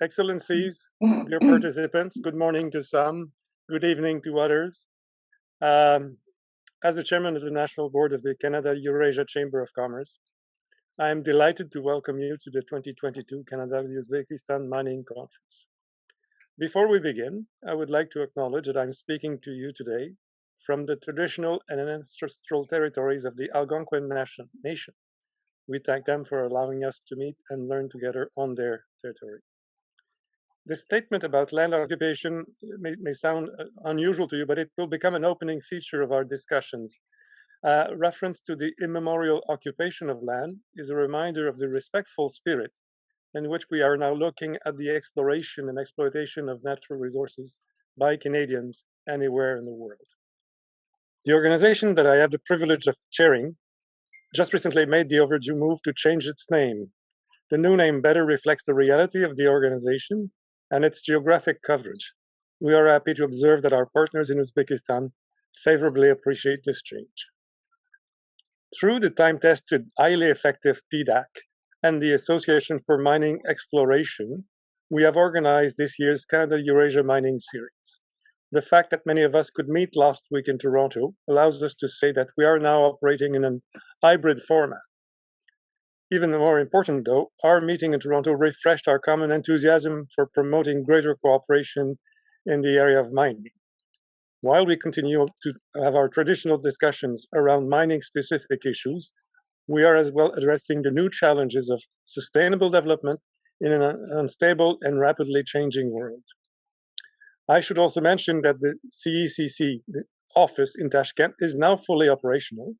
Excellencies, dear participants, good morning to some, good evening to others. Um, as the chairman of the National Board of the Canada Eurasia Chamber of Commerce, I am delighted to welcome you to the 2022 Canada-Uzbekistan Mining Conference. Before we begin, I would like to acknowledge that I'm speaking to you today from the traditional and ancestral territories of the Algonquin Nation. We thank them for allowing us to meet and learn together on their territory. This statement about land occupation may sound unusual to you, but it will become an opening feature of our discussions. Reference to the immemorial occupation of land is a reminder of the respectful spirit in which we are now looking at the exploration and exploitation of natural resources by Canadians anywhere in the world. The organization that I have the privilege of chairing just recently made the overdue move to change its name. The new name better reflects the reality of the organization and its geographic coverage. We are happy to observe that our partners in Uzbekistan favorably appreciate this change. Through the time-tested, highly effective PDAC and the Association for Mining Exploration, we have organized this year's Canada-Eurasia Mining Series. The fact that many of us could meet last week in Toronto allows us to say that we are now operating in a hybrid format. Even more important, though, our meeting in Toronto refreshed our common enthusiasm for promoting greater cooperation in the area of mining. While we continue to have our traditional discussions around mining-specific issues, we are as well addressing the new challenges of sustainable development in an unstable and rapidly changing world. I should also mention that the CECC office in Tashkent is now fully operational.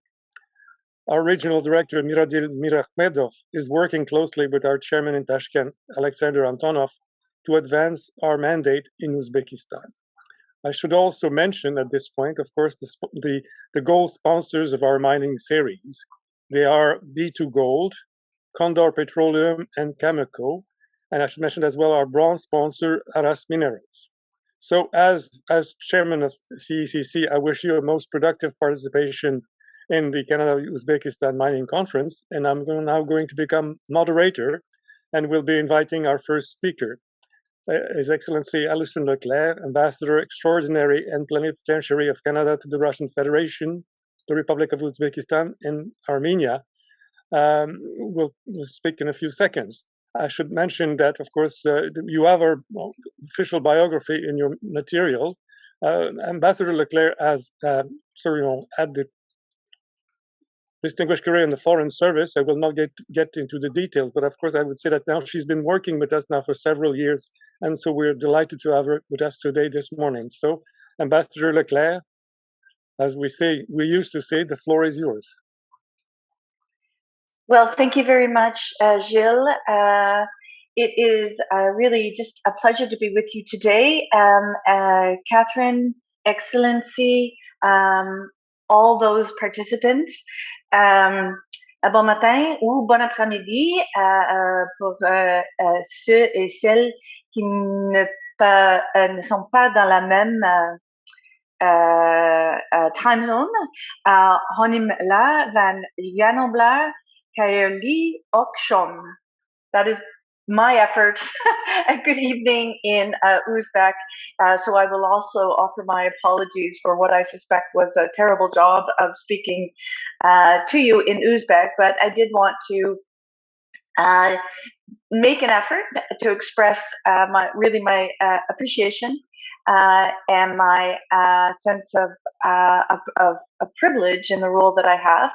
Our regional director, Miradil Mirakhmedov, is working closely with our chairman in Tashkent, Alexander Antonov, to advance our mandate in Uzbekistan. I should also mention at this point, of course, the gold sponsors of our mining series. They are B2Gold, Condor Petroleum, and Cameco. And I should mention as well our bronze sponsor, Aras Minerals. So as chairman of CECC, I wish you a most productive participation in the Canada-Uzbekistan Mining Conference, and I'm now going to become moderator and will be inviting our first speaker, His Excellency Alison Leclerc, Ambassador Extraordinary and Plenipotentiary of Canada to the Russian Federation, the Republic of Uzbekistan, and Armenia, will speak in a few seconds. I should mention that, of course, you have our official biography in your material. Ambassador Leclerc has had the distinguished career in the Foreign Service. I will not get into the details, but of course I would say that now she's been working with us now for several years, and so we're delighted to have her with us today this morning. So, Ambassador Leclerc, as we used to say, the floor is yours. Well, thank you very much, Gilles. It is really just a pleasure to be with you today. Catherine, Excellency, all those participants. Bon matin ou bon après-midi pour ceux et celles qui ne sont pas dans la même time zone. Honim la van Janoblar Kairli Okshom. That is my effort. And good evening in Uzbek. So I will also offer my apologies for what I suspect was a terrible job of speaking to you in Uzbek, but I did want to make an effort to express my appreciation and my sense of privilege in the role that I have,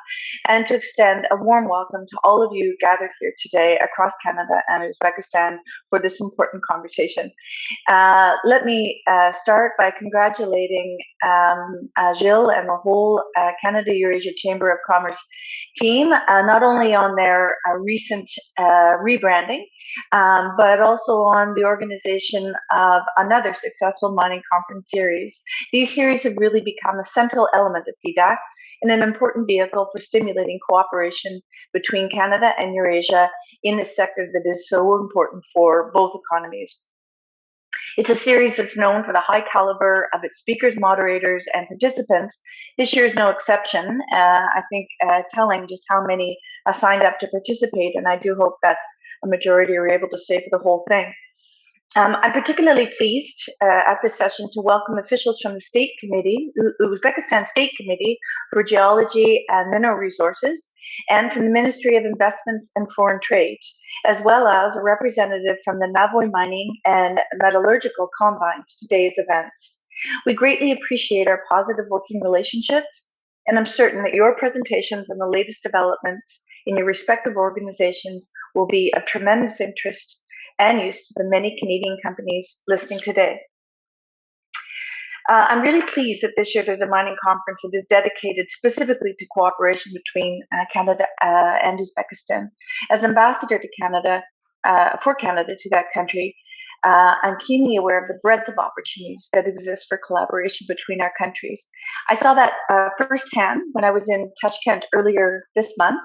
and to extend a warm welcome to all of you gathered here today across Canada and Uzbekistan for this important conversation. Let me start by congratulating Gilles and the whole Canada-Eurasia Chamber of Commerce team, not only on their recent rebranding, but also on the organization of another successful mining conference series. These series have really become a central element of PDAC and an important vehicle for stimulating cooperation between Canada and Eurasia in this sector that is so important for both economies. It's a series that's known for the high caliber of its speakers, moderators, and participants. This year is no exception. I think telling just how many signed up to participate, and I do hope that a majority are able to stay for the whole thing. I'm particularly pleased at this session to welcome officials from the State Committee, Uzbekistan State Committee for Geology and Mineral Resources, and from the Ministry of Investments and Foreign Trade, as well as a representative from the Navoy Mining and Metallurgical Combine to today's event. We greatly appreciate our positive working relationships, and I'm certain that your presentations and the latest developments in your respective organizations will be of tremendous interest and use to the many Canadian companies listening today. I'm really pleased that this year there's a mining conference that is dedicated specifically to cooperation between Canada and Uzbekistan. As ambassador to Canada, for Canada to that country, I'm keenly aware of the breadth of opportunities that exist for collaboration between our countries. I saw that firsthand when I was in Tashkent earlier this month,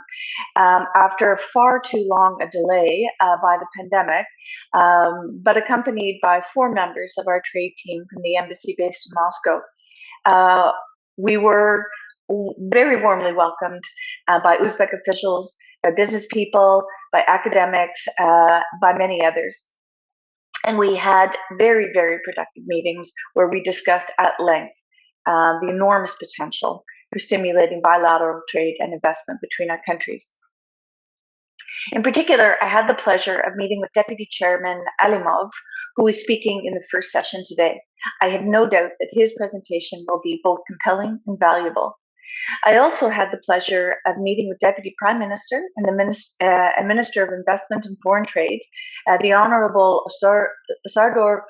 after far too long a delay by the pandemic, but accompanied by 4 members of our trade team from the embassy based in Moscow. We were very warmly welcomed by Uzbek officials, by business people, by academics, by many others. And we had very, very productive meetings where we discussed at length the enormous potential for stimulating bilateral trade and investment between our countries. In particular, I had the pleasure of meeting with Deputy Chairman Alimov, who is speaking in the first session today. I have no doubt that his presentation will be both compelling and valuable. I also had the pleasure of meeting with Deputy Prime Minister and the Minister of Investment and Foreign Trade, the Honorable Sardor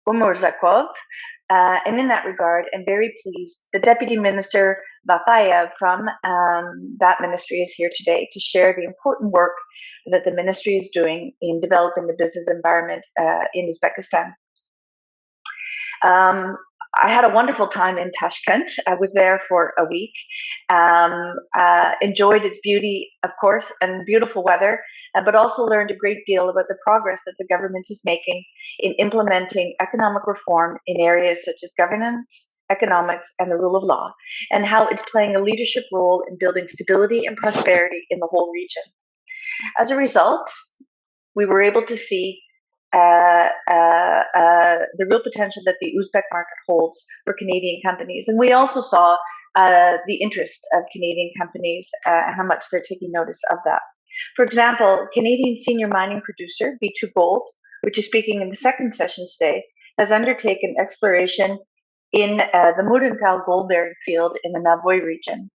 Umurzakov. And in that regard, I'm very pleased the Deputy Minister Babayev from that ministry is here today to share the important work that the ministry is doing in developing the business environment in Uzbekistan. I had a wonderful time in Tashkent. I was there for a week, enjoyed its beauty, of course, and beautiful weather, but also learned a great deal about the progress that the government is making in implementing economic reform in areas such as governance, economics, and the rule of law, and how it's playing a leadership role in building stability and prosperity in the whole region. As a result, we were able to see the real potential that the Uzbek market holds for Canadian companies. And we also saw the interest of Canadian companies and how much they're taking notice of that. For example, Canadian senior mining producer B2Gold, which is speaking in the second session today, has undertaken exploration in the Murunkal gold-bearing field in the Navoy region.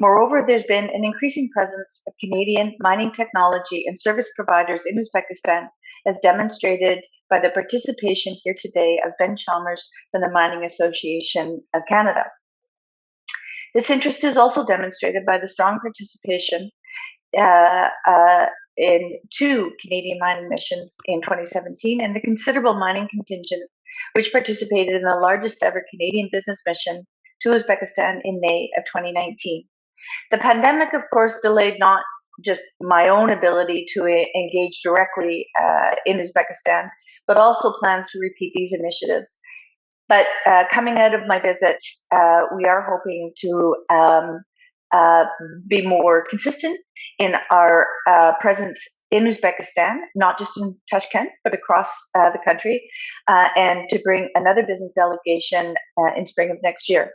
Moreover, there's been an increasing presence of Canadian mining technology and service providers in Uzbekistan, as demonstrated by the participation here today of Ben Chalmers from the Mining Association of Canada. This interest is also demonstrated by the strong participation in 2 Canadian mining missions in 2017 and the considerable mining contingent which participated in the largest ever Canadian business mission to Uzbekistan in May of 2019. The pandemic, of course, delayed not just my own ability to engage directly in Uzbekistan, but also plans to repeat these initiatives. But coming out of my visit, we are hoping to be more consistent in our presence in Uzbekistan, not just in Tashkent, but across the country, and to bring another business delegation in spring of next year.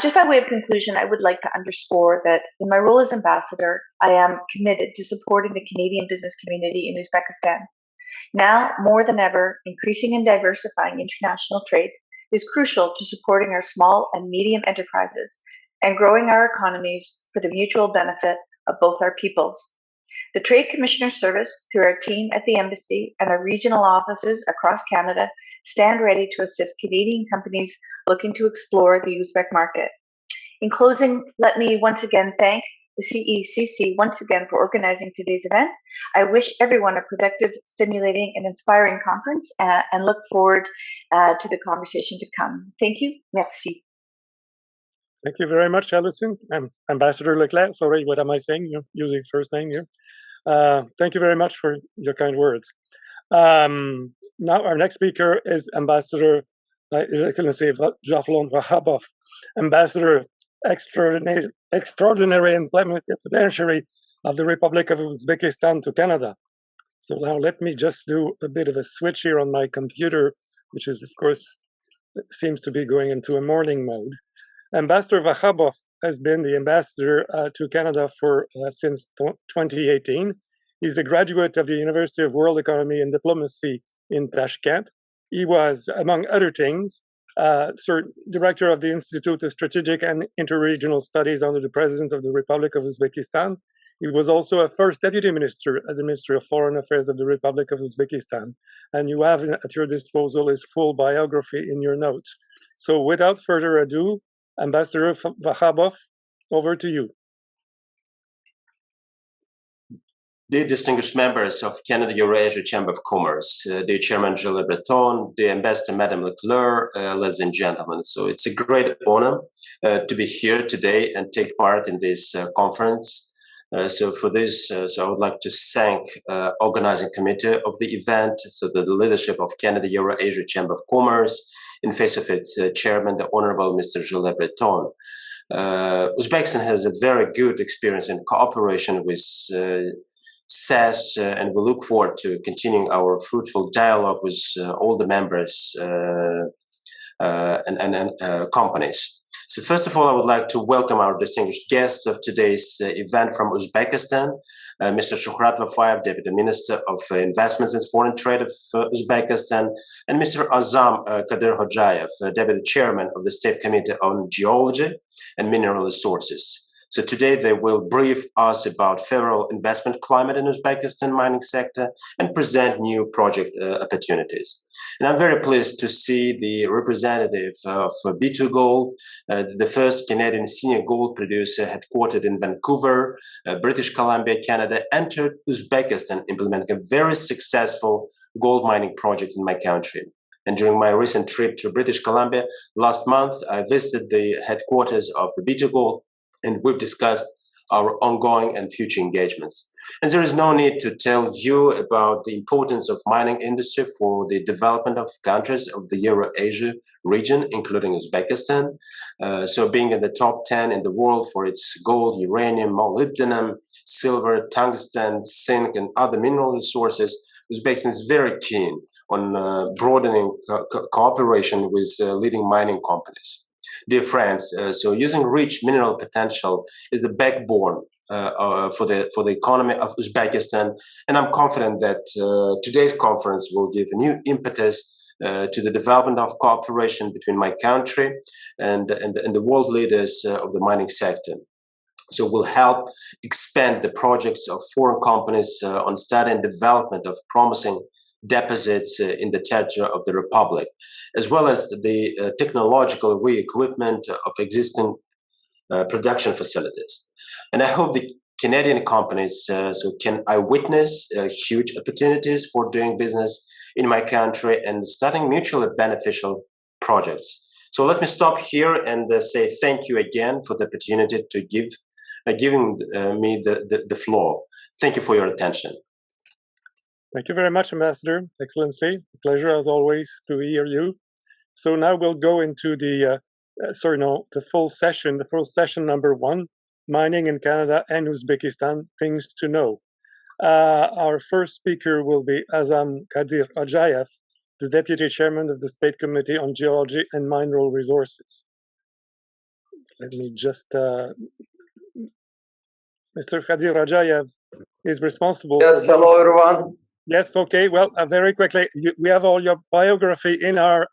Just by way of conclusion, I would like to underscore that in my role as ambassador, I am committed to supporting the Canadian business community in Uzbekistan. Now, more than ever, increasing and diversifying international trade is crucial to supporting our small and medium enterprises and growing our economies for the mutual benefit of both our peoples. The Trade Commissioner Service, through our team at the Embassy and our regional offices across Canada, stand ready to assist Canadian companies looking to explore the Uzbek market. In closing, let me once again thank the CECC once again for organizing today's event. I wish everyone a productive, stimulating, and inspiring conference and look forward to the conversation to come. Thank you. Merci. Thank you very much, Alison. And Ambassador Leclerc, sorry, what am I saying? You're using first name here. Thank you very much for your kind words. Now our next speaker is Ambassador, His Excellency Javlon Vahabov, Ambassador Extraordinary and Plenipotentiary of the Republic of Uzbekistan to Canada. So now let me just do a bit of a switch here on my computer, which is, of course, seems to be going into a morning mode. Ambassador Vakhabov has been the ambassador to Canada for since 2018. He's a graduate of the University of World Economy and Diplomacy in Tashkent. He was, among other things, director of the Institute of Strategic and Interregional Studies under the President of the Republic of Uzbekistan. He was also a first deputy minister at the Ministry of Foreign Affairs of the Republic of Uzbekistan. And you have at your disposal his full biography in your notes. So without further ado, Ambassador Vakhabov, over to you. Dear distinguished members of Canada Eurasia Chamber of Commerce, dear Chairman Gilles Le Breton, dear Ambassador Madame Leclerc, ladies and gentlemen. So it's a great honor to be here today and take part in this conference. So for this, so I would like to thank organizing committee of the event, so the leadership of Canada Eurasia Chamber of Commerce, in face of its chairman, the Honorable Mr. Gilles Le Breton. Uzbekistan has a very good experience in cooperation with CES, and we look forward to continuing our fruitful dialogue with all the members and companies. So first of all, I would like to welcome our distinguished guests of today's event from Uzbekistan, Mr. Shuhrat Vafayev, Deputy Minister of Investments and Foreign Trade of Uzbekistan, and Mr. Azam Kadir Hojayev, Deputy Chairman of the State Committee on Geology and Mineral Resources. So today they will brief us about favorable investment climate in Uzbekistan mining sector and present new project opportunities. And I'm very pleased to see the representative of B2Gold, the first Canadian senior gold producer headquartered in Vancouver, British Columbia, Canada, entered Uzbekistan, implementing a very successful gold mining project in my country. And during my recent trip to British Columbia last month, I visited the headquarters of B2Gold, and we've discussed our ongoing and future engagements. And there is no need to tell you about the importance of mining industry for the development of countries of the Eurasia region, including Uzbekistan. So being in the top 10 in the world for its gold, uranium, molybdenum, silver, tungsten, zinc, and other mineral resources, Uzbekistan is very keen on broadening cooperation with leading mining companies. Dear friends, so using rich mineral potential is the backbone for the economy of Uzbekistan, and I'm confident that today's conference will give a new impetus to the development of cooperation between my country and the world leaders of the mining sector. So we'll help expand the projects of foreign companies on study and development of promising deposits in the territory of the Republic, as well as the technological re-equipment of existing production facilities. And I hope the Canadian companies can eyewitness huge opportunities for doing business in my country and starting mutually beneficial projects. So let me stop here and say thank you again for the opportunity to giving me the floor. Thank you for your attention. Thank you very much, Ambassador. Excellency, pleasure as always to hear you. So now we'll go into the full session number 1, Mining in Canada and Uzbekistan, Things to Know. Our first speaker will be Azam Kadir Hojayev, the Deputy Chairman of the State Committee on Geology and Mineral Resources. Let me just, Mr. Kadir Hojayev is responsible. Yes, hello everyone. Yes, okay. Well, very quickly, we have all your biography in our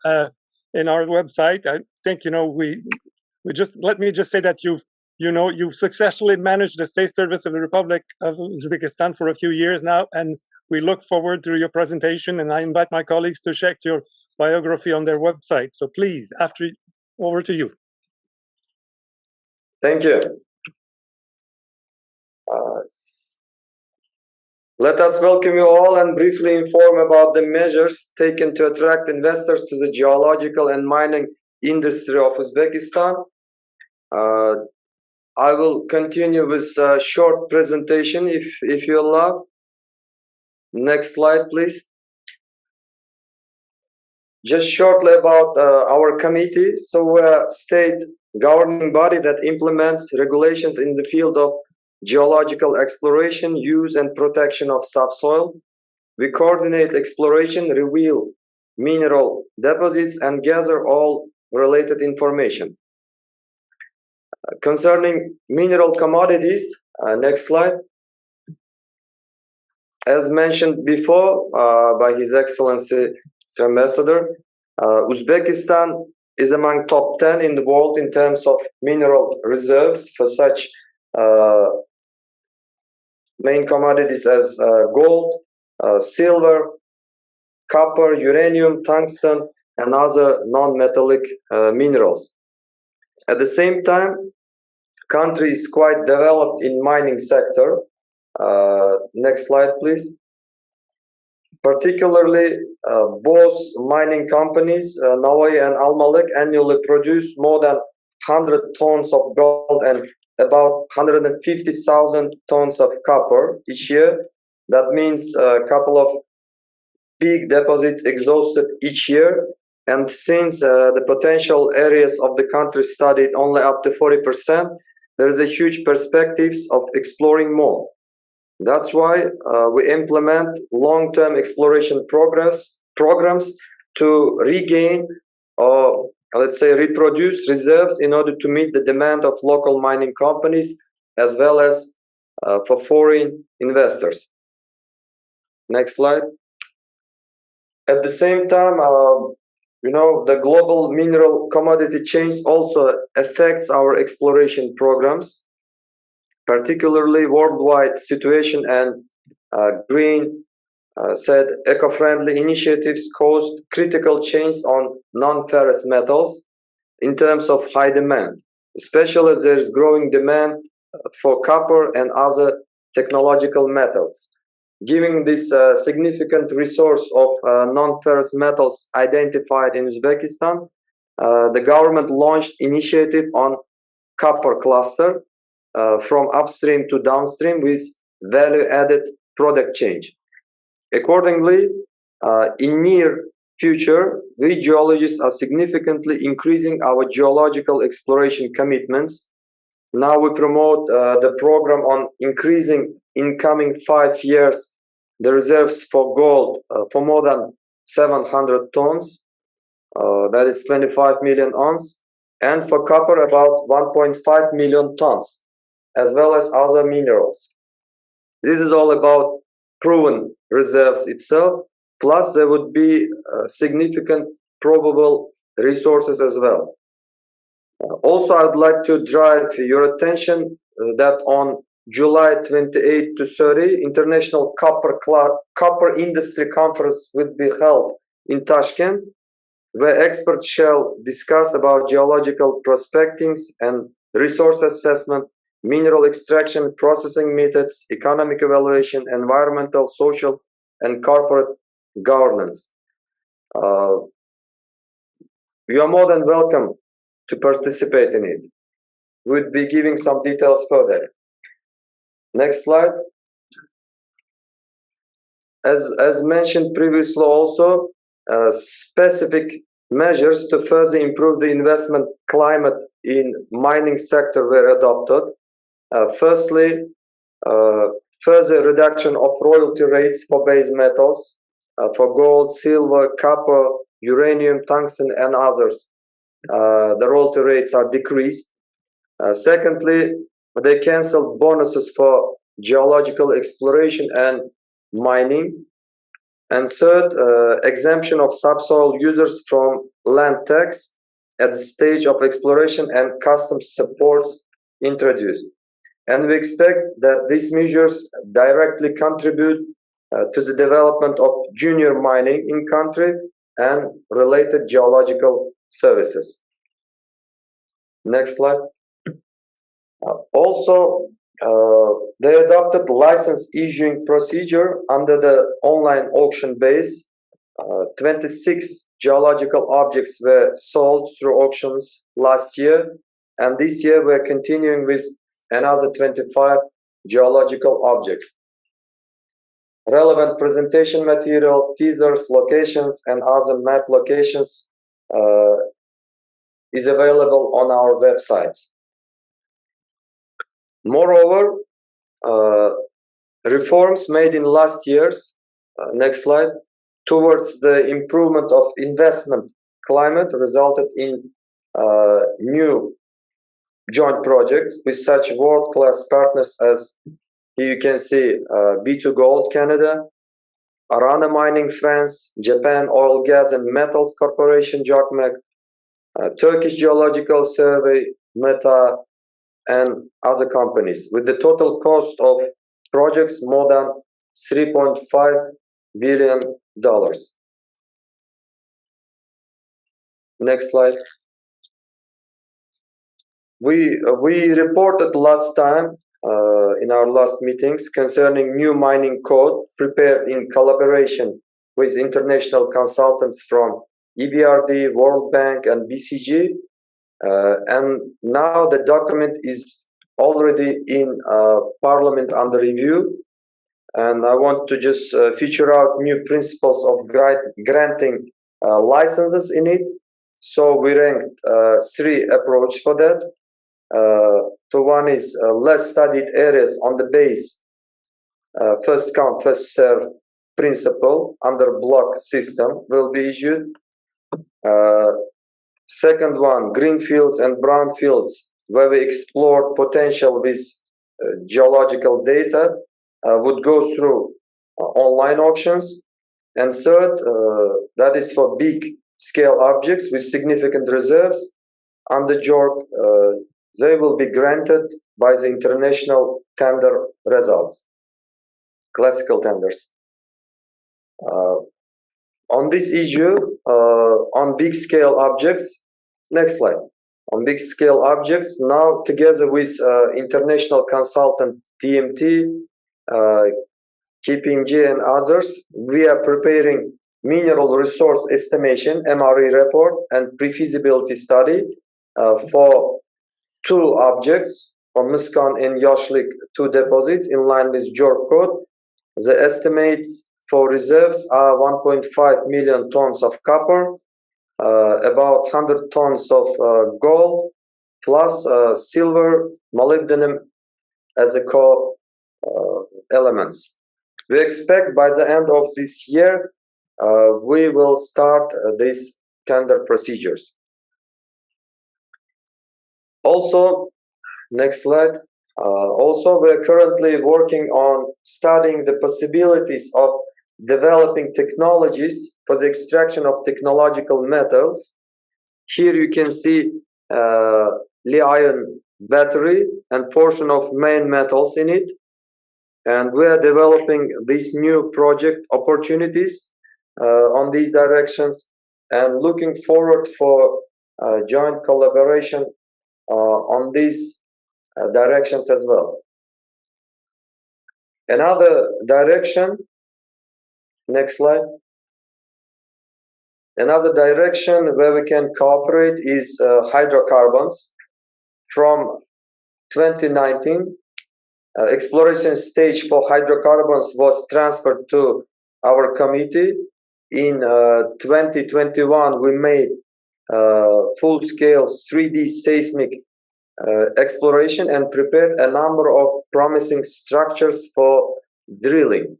website. I think we just let me just say that you've successfully managed the State Service of the Republic of Uzbekistan for a few years now, and we look forward to your presentation. And I invite my colleagues to check your biography on their website. So please, over to you. Thank you. Let us welcome you all and briefly inform about the measures taken to attract investors to the geological and mining industry of Uzbekistan. I will continue with a short presentation if you allow. Next slide, please. Just shortly about our committee. So we're a state governing body that implements regulations in the field of geological exploration, use, and protection of subsoil. We coordinate exploration, reveal mineral deposits, and gather all related information. Concerning mineral commodities, next slide. As mentioned before by His Excellency Ambassador, Uzbekistan is among top 10 in the world in terms of mineral reserves for such main commodities as gold, silver, copper, uranium, tungsten, and other non-metallic minerals. At the same time, country is quite developed in mining sector. Next slide, please. Particularly, both mining companies, Navoi and Almalik, annually produce more than 100 tons of gold and about 150,000 tons of copper each year. That means a couple of big deposits exhausted each year. And since the potential areas of the country studied only up to 40%, there is a huge perspectives of exploring more. That's why we implement long-term exploration programs to regain or, let's say, reproduce reserves in order to meet the demand of local mining companies as well as for foreign investors. Next slide. At the same time, the global mineral commodity change also affects our exploration programs, particularly worldwide situation, and green said eco-friendly initiatives caused critical change on non-ferrous metals in terms of high demand. Especially there is growing demand for copper and other technological metals. Giving this significant resource of non-ferrous metals identified in Uzbekistan, the government launched initiative on copper cluster from upstream to downstream with value-added product change. Accordingly, in near future, we geologists are significantly increasing our geological exploration commitments. Now we promote the program on increasing in coming 5 years the reserves for gold for more than 700 tons, that is 25 million ounces, and for copper about 1.5 million tons, as well as other minerals. This is all about proven reserves itself, plus there would be significant probable resources as well. Also, I would like to drive your attention that on July 28 to 30, International Copper Industry Conference will be held in Tashkent, where experts shall discuss about geological prospecting and resource assessment, mineral extraction, processing methods, economic evaluation, environmental, social, and corporate governance. You are more than welcome to participate in it. We'll be giving some details further. Next slide. As mentioned previously also, specific measures to further improve the investment climate in mining sector were adopted. Firstly, further reduction of royalty rates for base metals, for gold, silver, copper, uranium, tungsten, and others. The royalty rates are decreased. Secondly, they canceled bonuses for geological exploration and mining. And third, exemption of subsoil users from land tax at the stage of exploration and customs supports introduced. And we expect that these measures directly contribute to the development of junior mining in country and related geological services. Next slide. Also, they adopted license issuing procedure under the online auction base. 26 geological objects were sold through auctions last year, and this year we're continuing with another 25 geological objects. Relevant presentation materials, teasers, locations, and other map locations is available on our websites. Moreover, reforms made in last years Next slide. Towards the improvement of investment climate resulted in new joint projects with such world-class partners as, here you can see, B2Gold Canada, Arana Mining France, Japan Oil, Gas and Metals Corporation, JOGMEC, Turkish Geological Survey, META, and other companies, with the total cost of projects more than $3.5 billion. Next slide. We reported last time in our last meetings concerning new mining code prepared in collaboration with international consultants from EBRD, World Bank, and BCG. And now the document is already in Parliament under review. And I want to just feature out new principles of granting licenses in it. So we ranked 3 approaches for that. So one is less studied areas on the base, first come, first serve principle under block system will be issued. Second one, greenfields and brownfields, where we explore potential with geological data, would go through online auctions. And third, that is for big scale objects with significant reserves under JORC, they will be granted by the international tender results, classical tenders. On this issue, on big scale objects, next slide. On big scale objects, now together with international consultant TMT, KPMG and others, we are preparing mineral resource estimation, MRE report, and pre-feasibility study for 2 objects, for Muskan and Yoshlik 2 deposits in line with JORC code. The estimates for reserves are 1.5 million tons of copper, about 100 tons of gold, plus silver, molybdenum as a core elements. We expect by the end of this year, we will start these tender procedures. Also, next slide. Also, we're currently working on studying the possibilities of developing technologies for the extraction of technological metals. Here you can see Li-ion battery and portion of main metals in it. And we are developing these new project opportunities on these directions and looking forward for joint collaboration on these directions as well. Another direction, next slide. Another direction where we can cooperate is hydrocarbons. From 2019, exploration stage for hydrocarbons was transferred to our committee. In 2021, we made full-scale 3D seismic exploration and prepared a number of promising structures for drilling.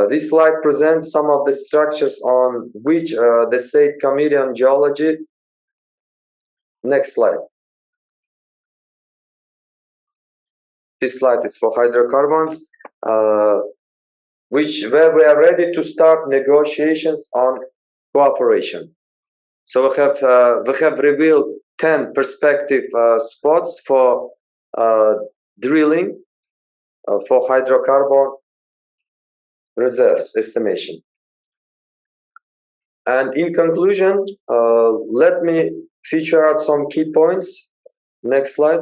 This slide presents some of the structures on which the State Committee on Geology. Next slide. This slide is for hydrocarbons, where we are ready to start negotiations on cooperation. So we have revealed 10 prospective spots for drilling for hydrocarbon reserves estimation. And in conclusion, let me feature out some key points. Next slide.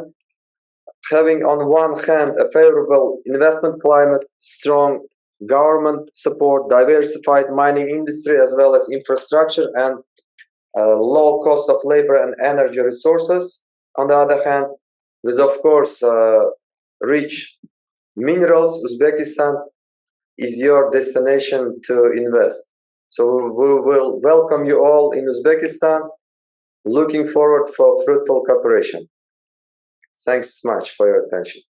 Having on one hand a favorable investment climate, strong government support, diversified mining industry, as well as infrastructure and low cost of labor and energy resources. On the other hand, with of course rich minerals, Uzbekistan is your destination to invest. So we will welcome you all in Uzbekistan. Looking forward for fruitful cooperation. Thanks much for your attention.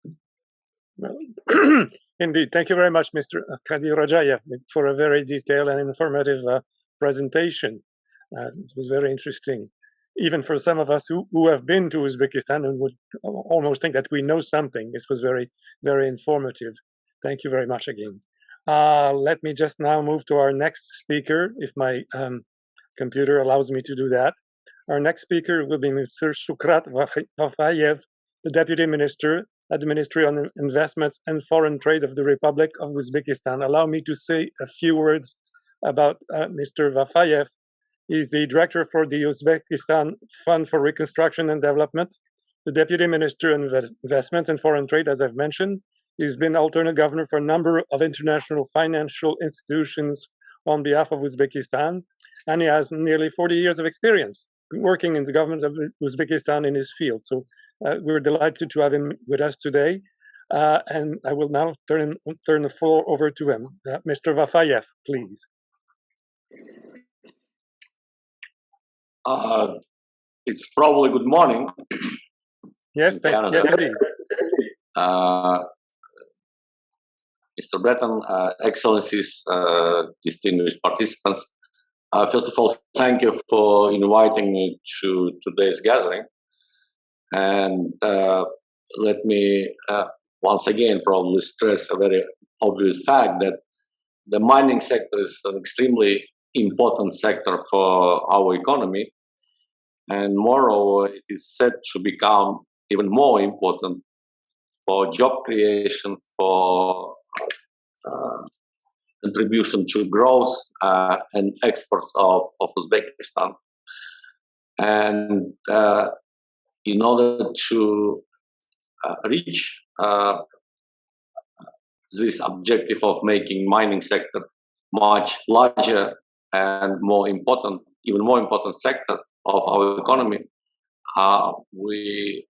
Indeed. Thank you very much, Mr. Kadirojayev, for a very detailed and informative presentation. It was very interesting. Even for some of us who have been to Uzbekistan and would almost think that we know something, this was very, very informative. Thank you very much again. Let me just now move to our next speaker, if my computer allows me to do that. Our next speaker will be Mr. Shukrat Vafayev, the Deputy Minister at the Ministry of Investments and Foreign Trade of the Republic of Uzbekistan. Allow me to say a few words about Mr. Vafayev. He's the Director for the Uzbekistan Fund for Reconstruction and Development, the Deputy Minister of Investments and Foreign Trade, as I've mentioned. He's been alternate governor for a number of international financial institutions on behalf of Uzbekistan, and he has nearly 40 years of experience working in the government of Uzbekistan in his field. So we're delighted to have him with us today. And I will now turn the floor over to him. Mr. Vafayev, please. It's probably good morning. Yes, yes, indeed. Mr. Breton, Excellencies, distinguished participants. First of all, thank you for inviting me to today's gathering. And let me once again probably stress a very obvious fact that the mining sector is an extremely important sector for our economy. And moreover, it is set to become even more important for job creation, for contribution to growth and exports of Uzbekistan. And in order to reach this objective of making mining sector much larger and more important, even more important sector of our economy, we,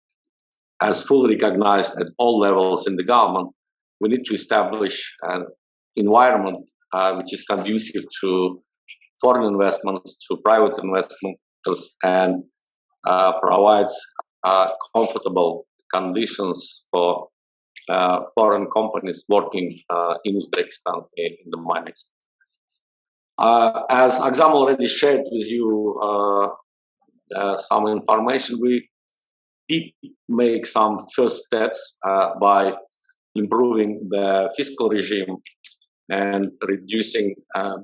as fully recognized at all levels in the government, we need to establish an environment which is conducive to foreign investments, to private investors, and provides comfortable conditions for foreign companies working in Uzbekistan in the mining sector. As Aksam already shared with you some information, we did make some first steps by improving the fiscal regime and reducing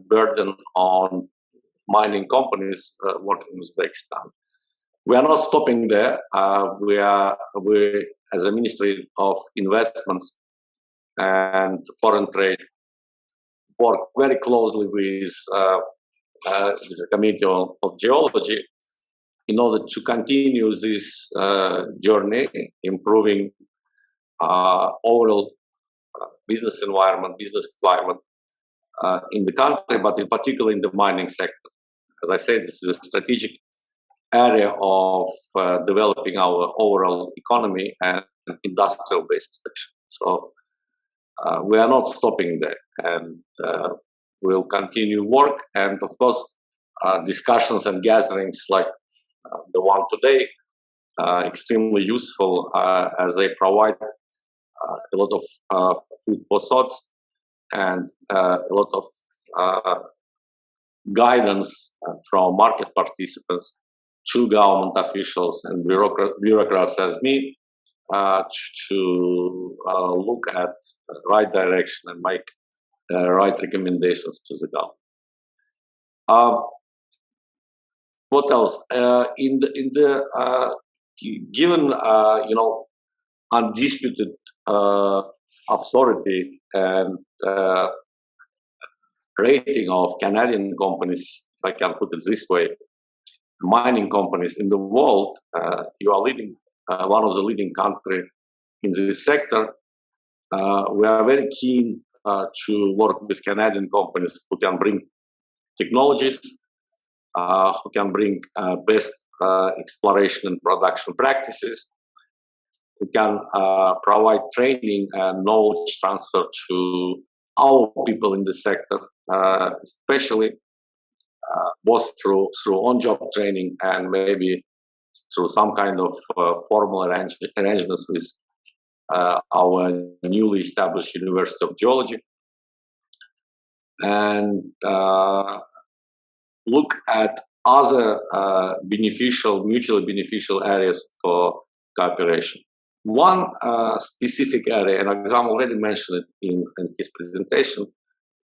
burden on mining companies working in Uzbekistan. We are not stopping there. We, as a Ministry of Investments and Foreign Trade, work very closely with the Committee of Geology in order to continue this journey, improving overall business environment, business climate in the country, but in particular in the mining sector. As I said, this is a strategic area of developing our overall economy and industrial base especially. So we are not stopping there, and we'll continue work. And of course, discussions and gatherings like the one today are extremely useful as they provide a lot of food for thoughts and a lot of guidance from market participants to government officials and bureaucrats as me to look at the right direction and make right recommendations to the government. What else? Given undisputed authority and rating of Canadian companies, if I can put it this way, mining companies in the world, you are leading one of the leading countries in this sector. We are very keen to work with Canadian companies who can bring technologies, who can bring best exploration and production practices, who can provide training and knowledge transfer to our people in the sector, especially both through on-job training and maybe through some kind of formal arrangements with our newly established University of Geology, and look at other mutually beneficial areas for cooperation. One specific area, and Aksam already mentioned it in his presentation,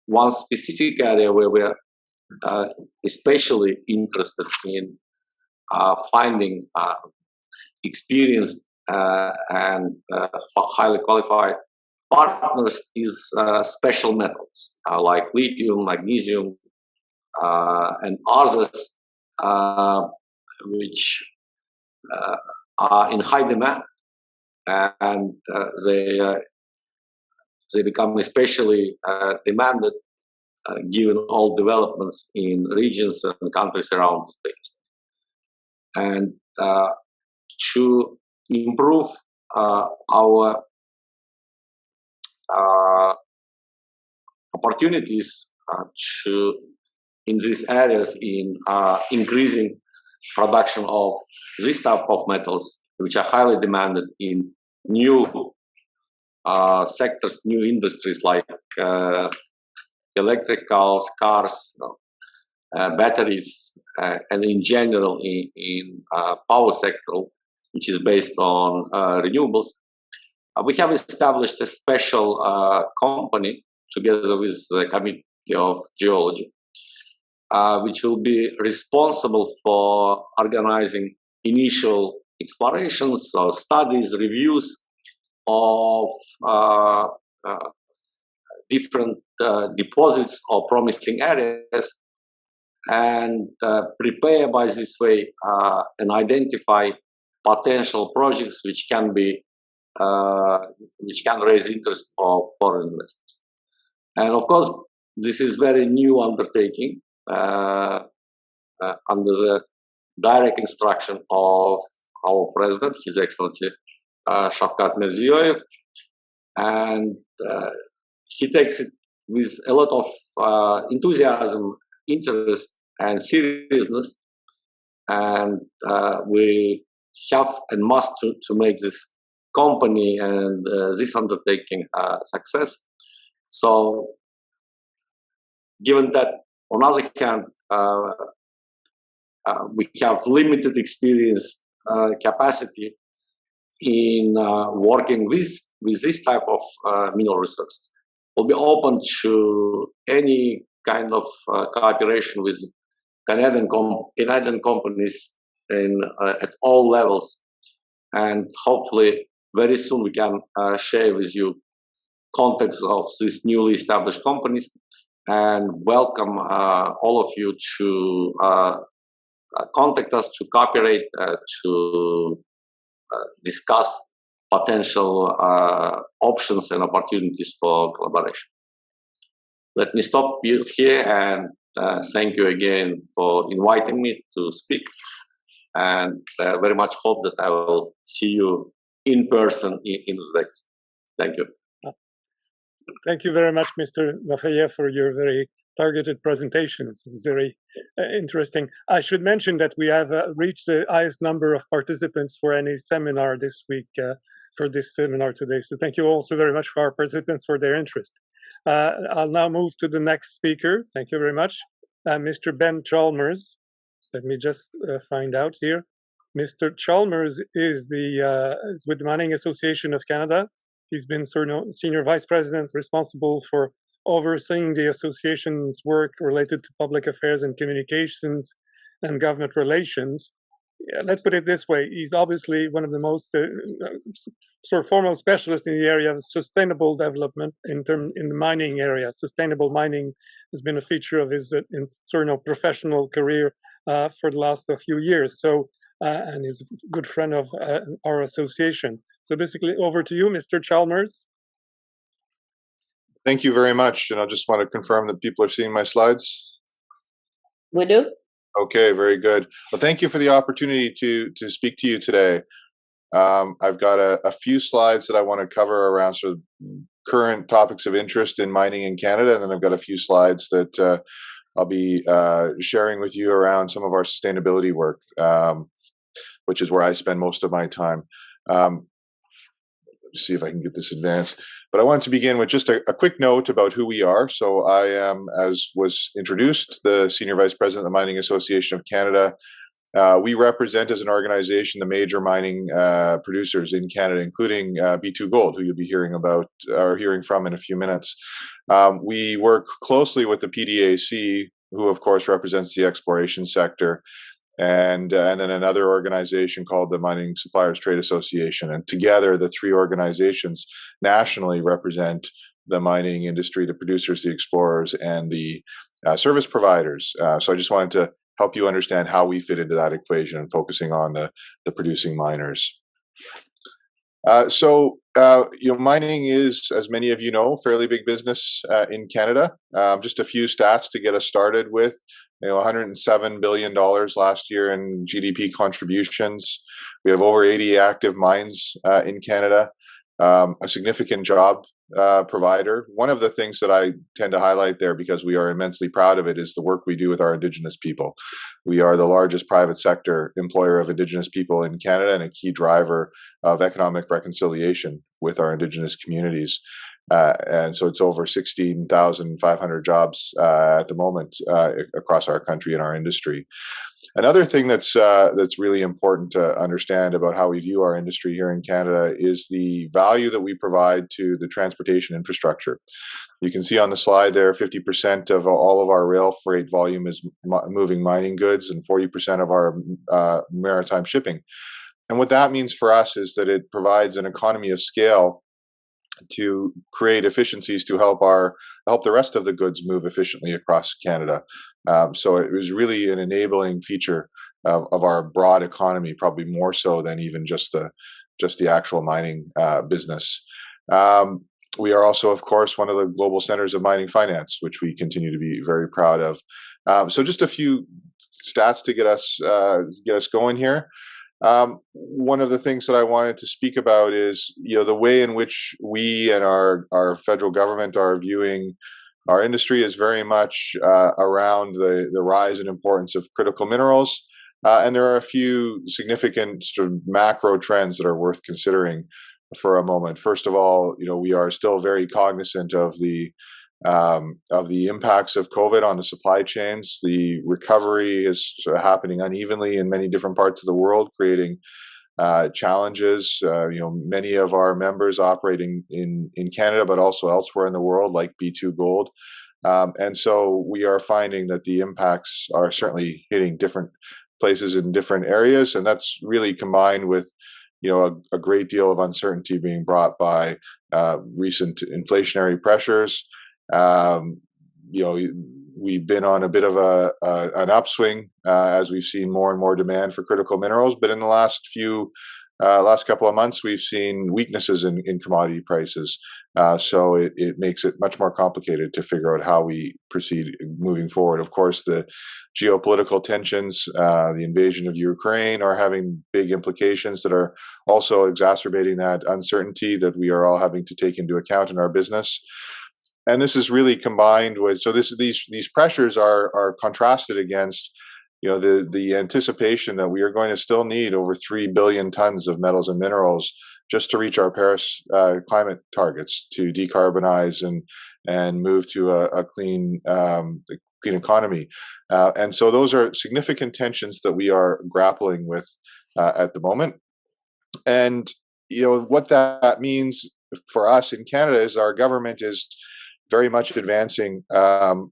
one specific area where we're especially interested in finding experienced and highly qualified partners is special metals like lithium, magnesium, and others, which are in high demand, and they become especially demanded given all developments in regions and countries around Uzbekistan. And to improve our opportunities in these areas in increasing production of this type of metals, which are highly demanded in new sectors, new industries like electric cars, batteries, and in general in power sector, which is based on renewables. We have established a special company together with the Committee of Geology, which will be responsible for organizing initial explorations or studies, reviews of different deposits or promising areas, and prepare by this way and identify potential projects which can raise interest of foreign investors. And of course, this is very new undertaking under the direct instruction of our president, His Excellency Shavkat Mirziyoyev, and he takes it with a lot of enthusiasm, interest, and seriousness, and we have and must to make this company and this undertaking a success. So, given that, on the other hand, we have limited experience, capacity in working with this type of mineral resources, we'll be open to any kind of cooperation with Canadian companies at all levels, and hopefully very soon we can share with you contacts of these newly established companies, and welcome all of you to contact us, to cooperate, to discuss potential options and opportunities for collaboration. Let me stop here and thank you again for inviting me to speak, and very much hope that I will see you in person in Uzbekistan. Thank you. Thank you very much, Mr. Vafayev, for your very targeted presentations. It's very interesting. I should mention that we have reached the highest number of participants for any seminar this week for this seminar today. So thank you also very much for our participants for their interest. I'll now move to the next speaker. Thank you very much. Mr. Ben Chalmers. Let me just find out here. Mr. Chalmers is with the Mining Association of Canada. He's been senior vice president responsible for overseeing the association's work related to public affairs and communications and government relations. Yeah, let's put it this way. He's obviously one of the most foremost specialists in the area of sustainable development in the mining area. Sustainable mining has been a feature of his professional career for the last few years. So, and he's a good friend of our association. So basically, over to you, Mr. Chalmers. Thank you very much. And I just want to confirm that people are seeing my slides. We do. Okay, very good. Well, thank you for the opportunity to speak to you today. I've got a few slides that I want to cover around sort of current topics of interest in mining in Canada, and then I've got a few slides that I'll be sharing with you around some of our sustainability work, which is where I spend most of my time. see if I can get this advanced. But I wanted to begin with just a quick note about who we are. So I am, as was introduced, the Senior Vice President of the Mining Association of Canada. We represent as an organization the major mining producers in Canada, including B2 Gold, who you'll be hearing about or hearing from in a few minutes. We work closely with the PDAC, who of course represents the exploration sector, and then another organization called the Mining Suppliers Trade Association. And together, the three organizations nationally represent the mining industry, the producers, the explorers, and the service providers. So I just wanted to help you understand how we fit into that equation and focusing on the producing miners. Mining is, as many of you know, fairly big business in Canada. Just a few stats to get us started with. $107 billion last year in GDP contributions. We have over 80 active mines in Canada, a significant job provider. One of the things that I tend to highlight there, because we are immensely proud of it, is the work we do with our Indigenous people. We are the largest private sector employer of Indigenous people in Canada and a key driver of economic reconciliation with our Indigenous communities. And so it's over 16,500 jobs at the moment across our country and our industry. Another thing that's really important to understand about how we view our industry here in Canada is the value that we provide to the transportation infrastructure. You can see on the slide there, 50% of all of our rail freight volume is moving mining goods and 40% of our maritime shipping. And what that means for us is that it provides an economy of scale to create efficiencies to help the rest of the goods move efficiently across Canada. So it was really an enabling feature of our broad economy, probably more so than even just the actual mining business. We are also, of course, one of the global centers of mining finance, which we continue to be very proud of. So just a few stats to get us going here. One of the things that I wanted to speak about is, the way in which we and our federal government are viewing our industry is very much around the rise in importance of critical minerals. And there are a few significant sort of macro trends that are worth considering for a moment. First of all, we are still very cognizant of the impacts of COVID on the supply chains. The recovery is sort of happening unevenly in many different parts of the world, creating challenges. Many of our members operating in Canada, but also elsewhere in the world, like B2 Gold. And so we are finding that the impacts are certainly hitting different places in different areas. And that's really combined with a great deal of uncertainty being brought by recent inflationary pressures. We've been on a bit of an upswing as we've seen more and more demand for critical minerals, but in the last couple of months, we've seen weaknesses in commodity prices. So it makes it much more complicated to figure out how we proceed moving forward. Of course, the geopolitical tensions, the invasion of Ukraine are having big implications that are also exacerbating that uncertainty that we are all having to take into account in our business. And this is really combined with, these pressures are contrasted against, the anticipation that we are going to still need over 3 billion tons of metals and minerals just to reach our Paris climate targets, to decarbonize and move to a clean economy. And so those are significant tensions that we are grappling with at the moment. And, what that means for us in Canada is our government is very much advancing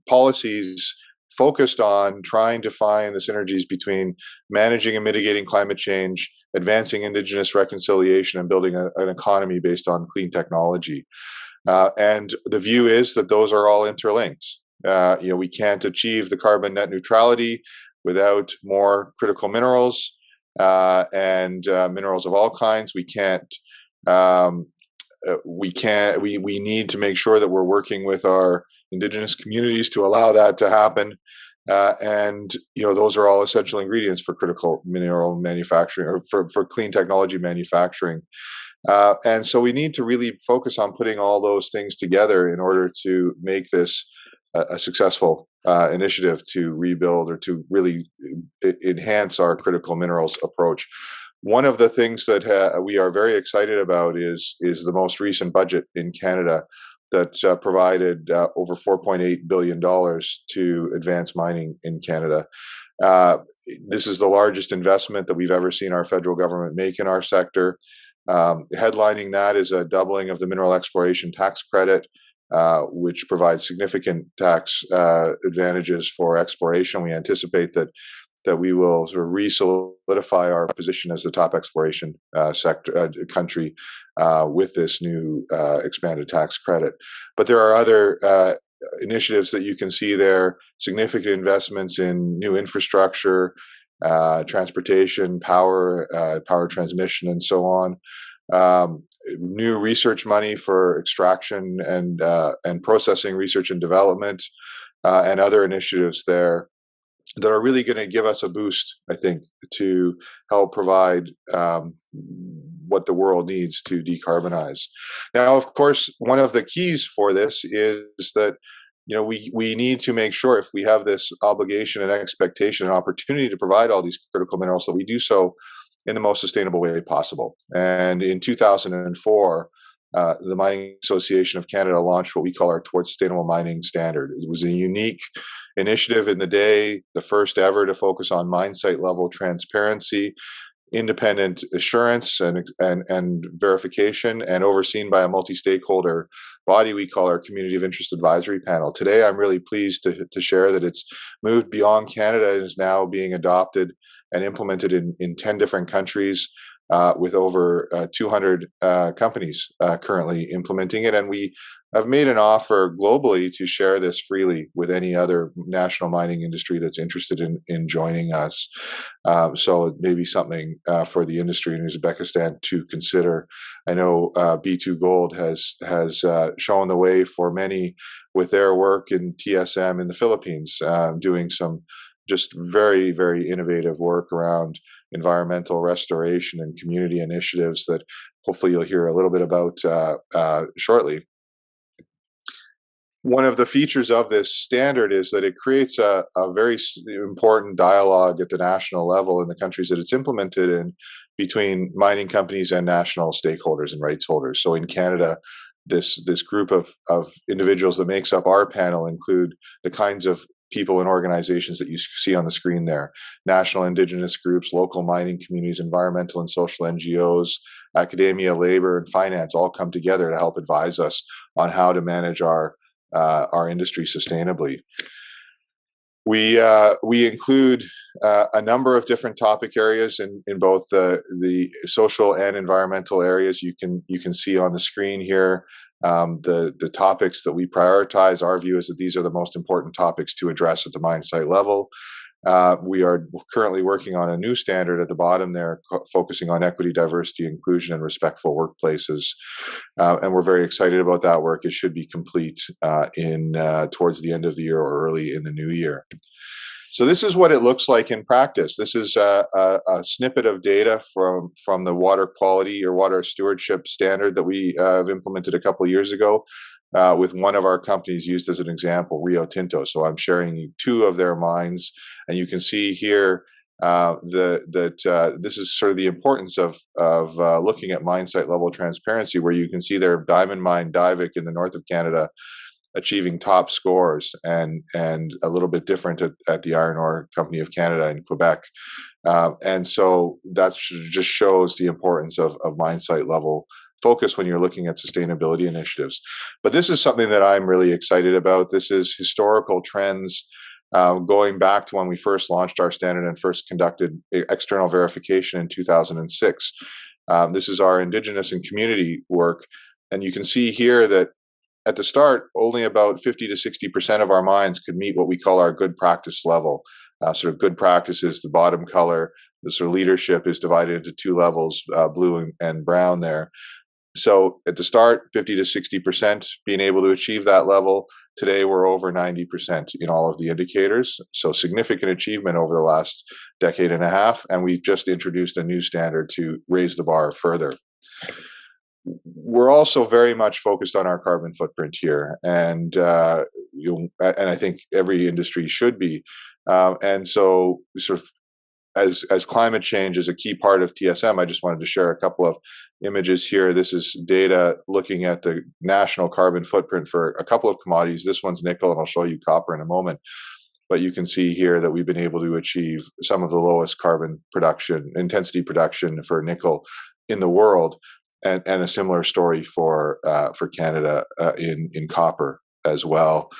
policies focused on trying to find the synergies between managing and mitigating climate change, advancing Indigenous reconciliation, and building an economy based on clean technology. And the view is that those are all interlinked. We can't achieve the carbon net neutrality without more critical minerals and minerals of all kinds. We need to make sure that we're working with our Indigenous communities to allow that to happen. And those are all essential ingredients for critical mineral manufacturing, or for clean technology manufacturing. And so we need to really focus on putting all those things together in order to make this a successful initiative to rebuild or to really enhance our critical minerals approach. One of the things that we are very excited about is the most recent budget in Canada that provided over $4.8 billion to advance mining in Canada. This is the largest investment that we've ever seen our federal government make in our sector. Headlining that is a doubling of the mineral exploration tax credit, which provides significant tax advantages for exploration. We anticipate that we will sort of re-solidify our position as the top exploration country with this new expanded tax credit. But there are other initiatives that you can see there, significant investments in new infrastructure, transportation, power transmission, and so on. New research money for extraction and processing research and development, and other initiatives there that are really going to give us a boost, I think, to help provide what the world needs to decarbonize. Now, of course, one of the keys for this is that we need to make sure, if we have this obligation and expectation and opportunity to provide all these critical minerals, that we do so in the most sustainable way possible. And in 2004, the Mining Association of Canada launched what we call our Towards Sustainable Mining Standard. It was a unique initiative in the day, the first ever to focus on mine site level transparency, independent assurance and verification, and overseen by a multi-stakeholder body we call our Community of Interest Advisory Panel. Today, I'm really pleased to share that it's moved beyond Canada and is now being adopted and implemented in 10 different countries, with over 200 companies currently implementing it. And we have made an offer globally to share this freely with any other national mining industry that's interested in joining us. So it may be something for the industry in Uzbekistan to consider. I know B2 Gold has shown the way for many with their work in TSM in the Philippines, doing some just very, very innovative work around environmental restoration and community initiatives that hopefully you'll hear a little bit about shortly. One of the features of this standard is that it creates a very important dialogue at the national level in the countries that it's implemented in between mining companies and national stakeholders and rights holders. So in Canada, this group of individuals that makes up our panel include the kinds of people and organizations that you see on the screen there: national indigenous groups, local mining communities, environmental and social NGOs, academia, labor, and finance all come together to help advise us on how to manage our industry sustainably. We include a number of different topic areas in both the social and environmental areas. You can see on the screen here the topics that we prioritize. Our view is that these are the most important topics to address at the mine site level. We are currently working on a new standard at the bottom there, focusing on equity, diversity, inclusion, and respectful workplaces. And we're very excited about that work. It should be complete towards the end of the year or early in the new year. So this is what it looks like in practice. This is a snippet of data from the water quality or water stewardship standard that we have implemented a couple of years ago, with one of our companies used as an example, Rio Tinto. So I'm sharing two of their mines, and you can see here that this is sort of the importance of looking at mine site level transparency, where you can see their diamond mine, Diavik, in the north of Canada, achieving top scores, and a little bit different at the Iron Ore Company of Canada in Quebec. And so that just shows the importance of mine site level focus when you're looking at sustainability initiatives. But this is something that I'm really excited about. This is historical trends going back to when we first launched our standard and first conducted external verification in 2006. This is our Indigenous and community work. And you can see here that at the start, only about 50 to 60% of our mines could meet what we call our good practice level. Sort of good practices, the bottom color, the sort of leadership is divided into two levels, blue and brown there. So at the start, 50 to 60% being able to achieve that level. Today, we're over 90% in all of the indicators. So significant achievement over the last decade and a half. And we've just introduced a new standard to raise the bar further. We're also very much focused on our carbon footprint here, and I think every industry should be. And so, sort of as climate change is a key part of TSM, I just wanted to share a couple of images here. This is data looking at the national carbon footprint for a couple of commodities. This one's nickel, and I'll show you copper in a moment. But you can see here that we've been able to achieve some of the lowest carbon intensity production for nickel in the world, and a similar story for Canada in copper as well.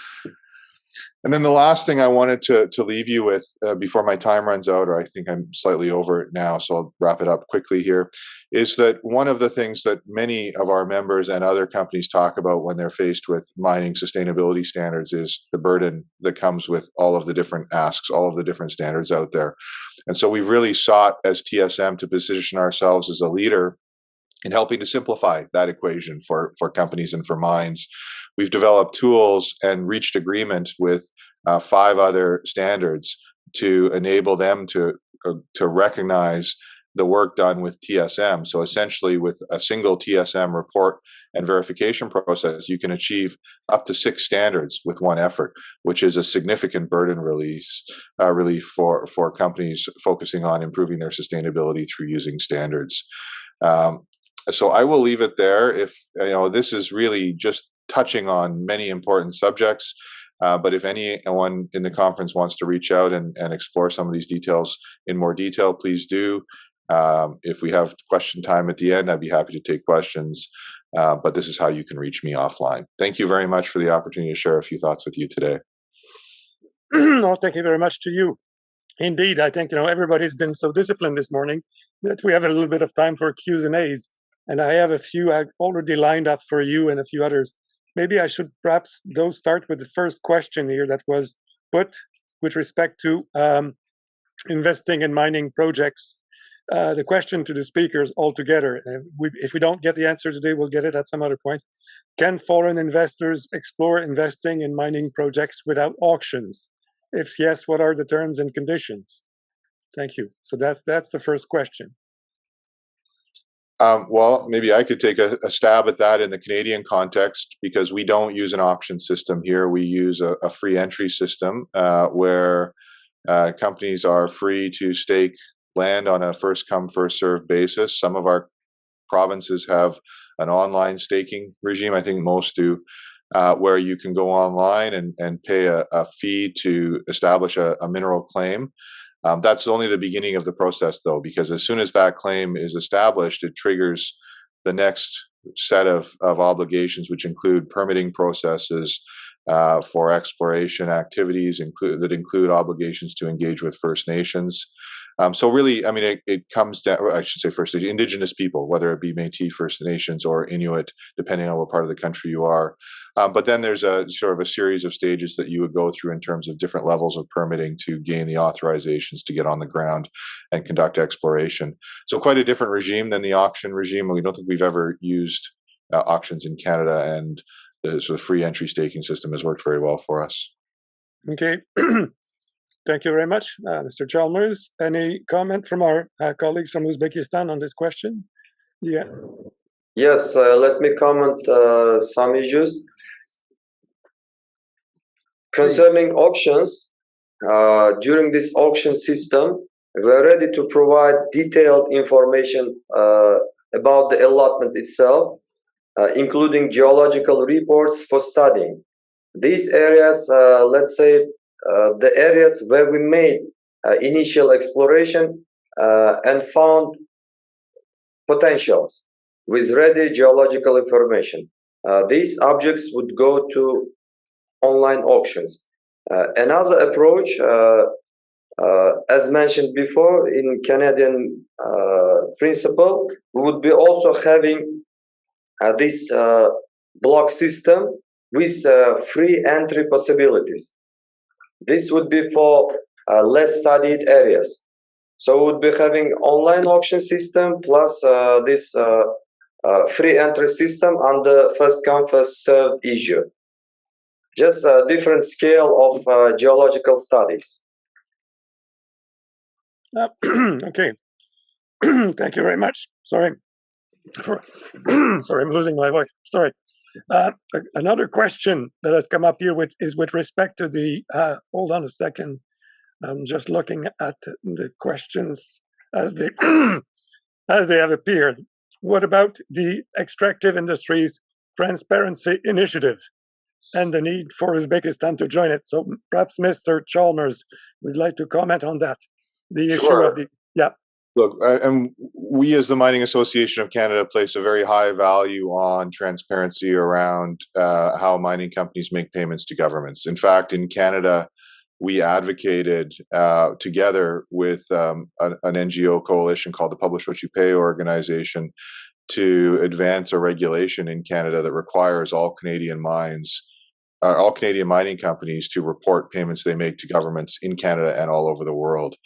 And then the last thing I wanted to leave you with before my time runs out, or I think I'm slightly over it now, so I'll wrap it up quickly here, is that one of the things that many of our members and other companies talk about when they're faced with mining sustainability standards is the burden that comes with all of the different asks, all of the different standards out there. And so we've really sought as TSM to position ourselves as a leader in helping to simplify that equation for companies and for mines. We've developed tools and reached agreement with 5 other standards to enable them to recognize the work done with TSM. So essentially, with a single TSM report and verification process, you can achieve up to 6 standards with one effort, which is a significant burden relief for companies focusing on improving their sustainability through using standards. So I will leave it there. If this is really just touching on many important subjects, but if anyone in the conference wants to reach out and explore some of these details in more detail, please do. If we have question time at the end, I'd be happy to take questions. But this is how you can reach me offline. Thank you very much for the opportunity to share a few thoughts with you today. No, thank you very much to you. Indeed, I think everybody's been so disciplined this morning that we have a little bit of time for Q's and A's. And I have a few already lined up for you and a few others. Maybe I should perhaps start with the first question here that was put with respect to investing in mining projects. The question to the speakers altogether, if we don't get the answer today, we'll get it at some other point. Can foreign investors explore investing in mining projects without auctions? If yes, what are the terms and conditions? Thank you. So that's the first question. Well, maybe I could take a stab at that in the Canadian context, because we don't use an auction system here. We use a free entry system where companies are free to stake land on a first come, first served basis. Some of our provinces have an online staking regime. I think most do, where you can go online and pay a fee to establish a mineral claim. That's only the beginning of the process, though, because as soon as that claim is established, it triggers the next set of obligations, which include permitting processes for exploration activities that include obligations to engage with First Nations. So really, I mean, it comes down, I should say first, Indigenous people, whether it be Métis, First Nations, or Inuit, depending on what part of the country you are. But then there's a sort of a series of stages that you would go through in terms of different levels of permitting to gain the authorizations to get on the ground and conduct exploration. So quite a different regime than the auction regime. We don't think we've ever used auctions in Canada, and the sort of free entry staking system has worked very well for us. Okay. Thank you very much, Mr. Chalmers. Any comment from our colleagues from Uzbekistan on this question? Yeah. Yes, let me comment some issues. Concerning auctions, during this auction system, we are ready to provide detailed information about the allotment itself, including geological reports for studying. These areas, let's say, the areas where we made initial exploration and found potentials with ready geological information. These objects would go to online auctions. Another approach, as mentioned before in Canadian principle, we would be also having this block system with free entry possibilities. This would be for less studied areas. So we would be having online auction system plus this free entry system under first come, first served issue. Just a different scale of geological studies. Okay. Thank you very much. Sorry, I'm losing my voice. Sorry. Another question that has come up here is with respect to the, hold on a second. I'm just looking at the questions as they as they have appeared. What about the extractive industries transparency initiative and the need for Uzbekistan to join it? So perhaps Mr. Chalmers would like to comment on that. The issue of the Look, and we as the Mining Association of Canada place a very high value on transparency around how mining companies make payments to governments. In fact, in Canada, we advocated together with an NGO coalition called the Publish What You Pay organization to advance a regulation in Canada that requires all Canadian mining companies to report payments they make to governments in Canada and all over the world.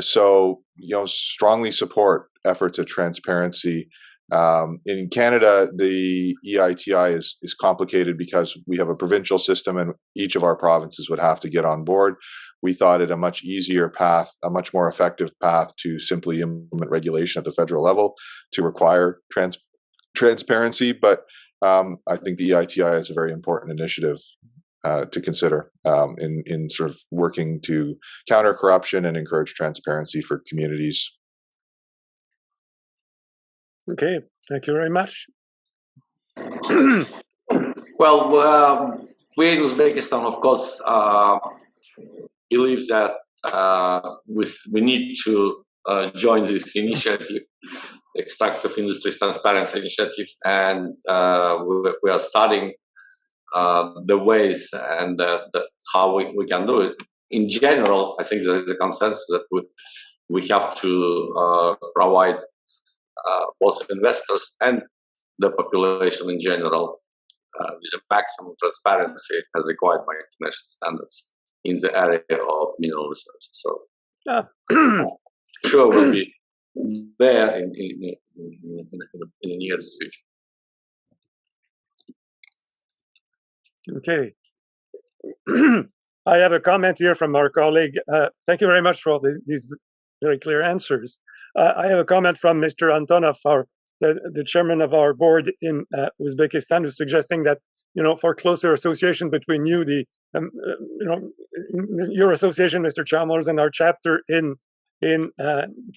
So, strongly support efforts at transparency. In Canada, the EITI is complicated because we have a provincial system and each of our provinces would have to get on board. We thought it a much easier path, a much more effective path to simply implement regulation at the federal level to require transparency. But I think the EITI is a very important initiative to consider in sort of working to counter corruption and encourage transparency for communities. Okay, thank you very much. Well, we in Uzbekistan, of course, believes that we need to join this initiative, Extractive Industries Transparency Initiative, and we are studying the ways and how we can do it. In general, I think there is a consensus that we have to provide both investors and the population in general with a maximum transparency as required by international standards in the area of mineral resources. So, sure, we'll be there in the nearest future. Okay. I have a comment here from our colleague. Thank you very much for these very clear answers. I have a comment from Mr. Antonov, the chairman of our board in Uzbekistan, who's suggesting that, for closer association between you, your association, Mr. Chalmers, and our chapter in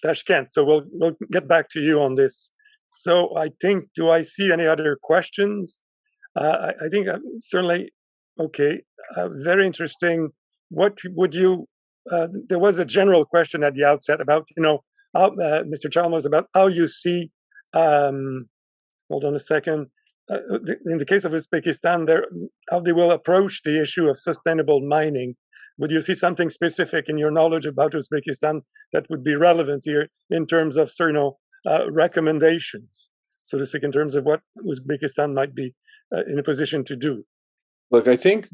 Tashkent. So we'll get back to you on this. So I think, do I see any other questions? I think certainly, okay, very interesting. What would you, there was a general question at the outset about, how, Mr. Chalmers, about how you see, hold on a second, in the case of Uzbekistan, how they will approach the issue of sustainable mining. Would you see something specific in your knowledge about Uzbekistan that would be relevant here in terms of, recommendations, so to speak, in terms of what Uzbekistan might be in a position to do? Look, I think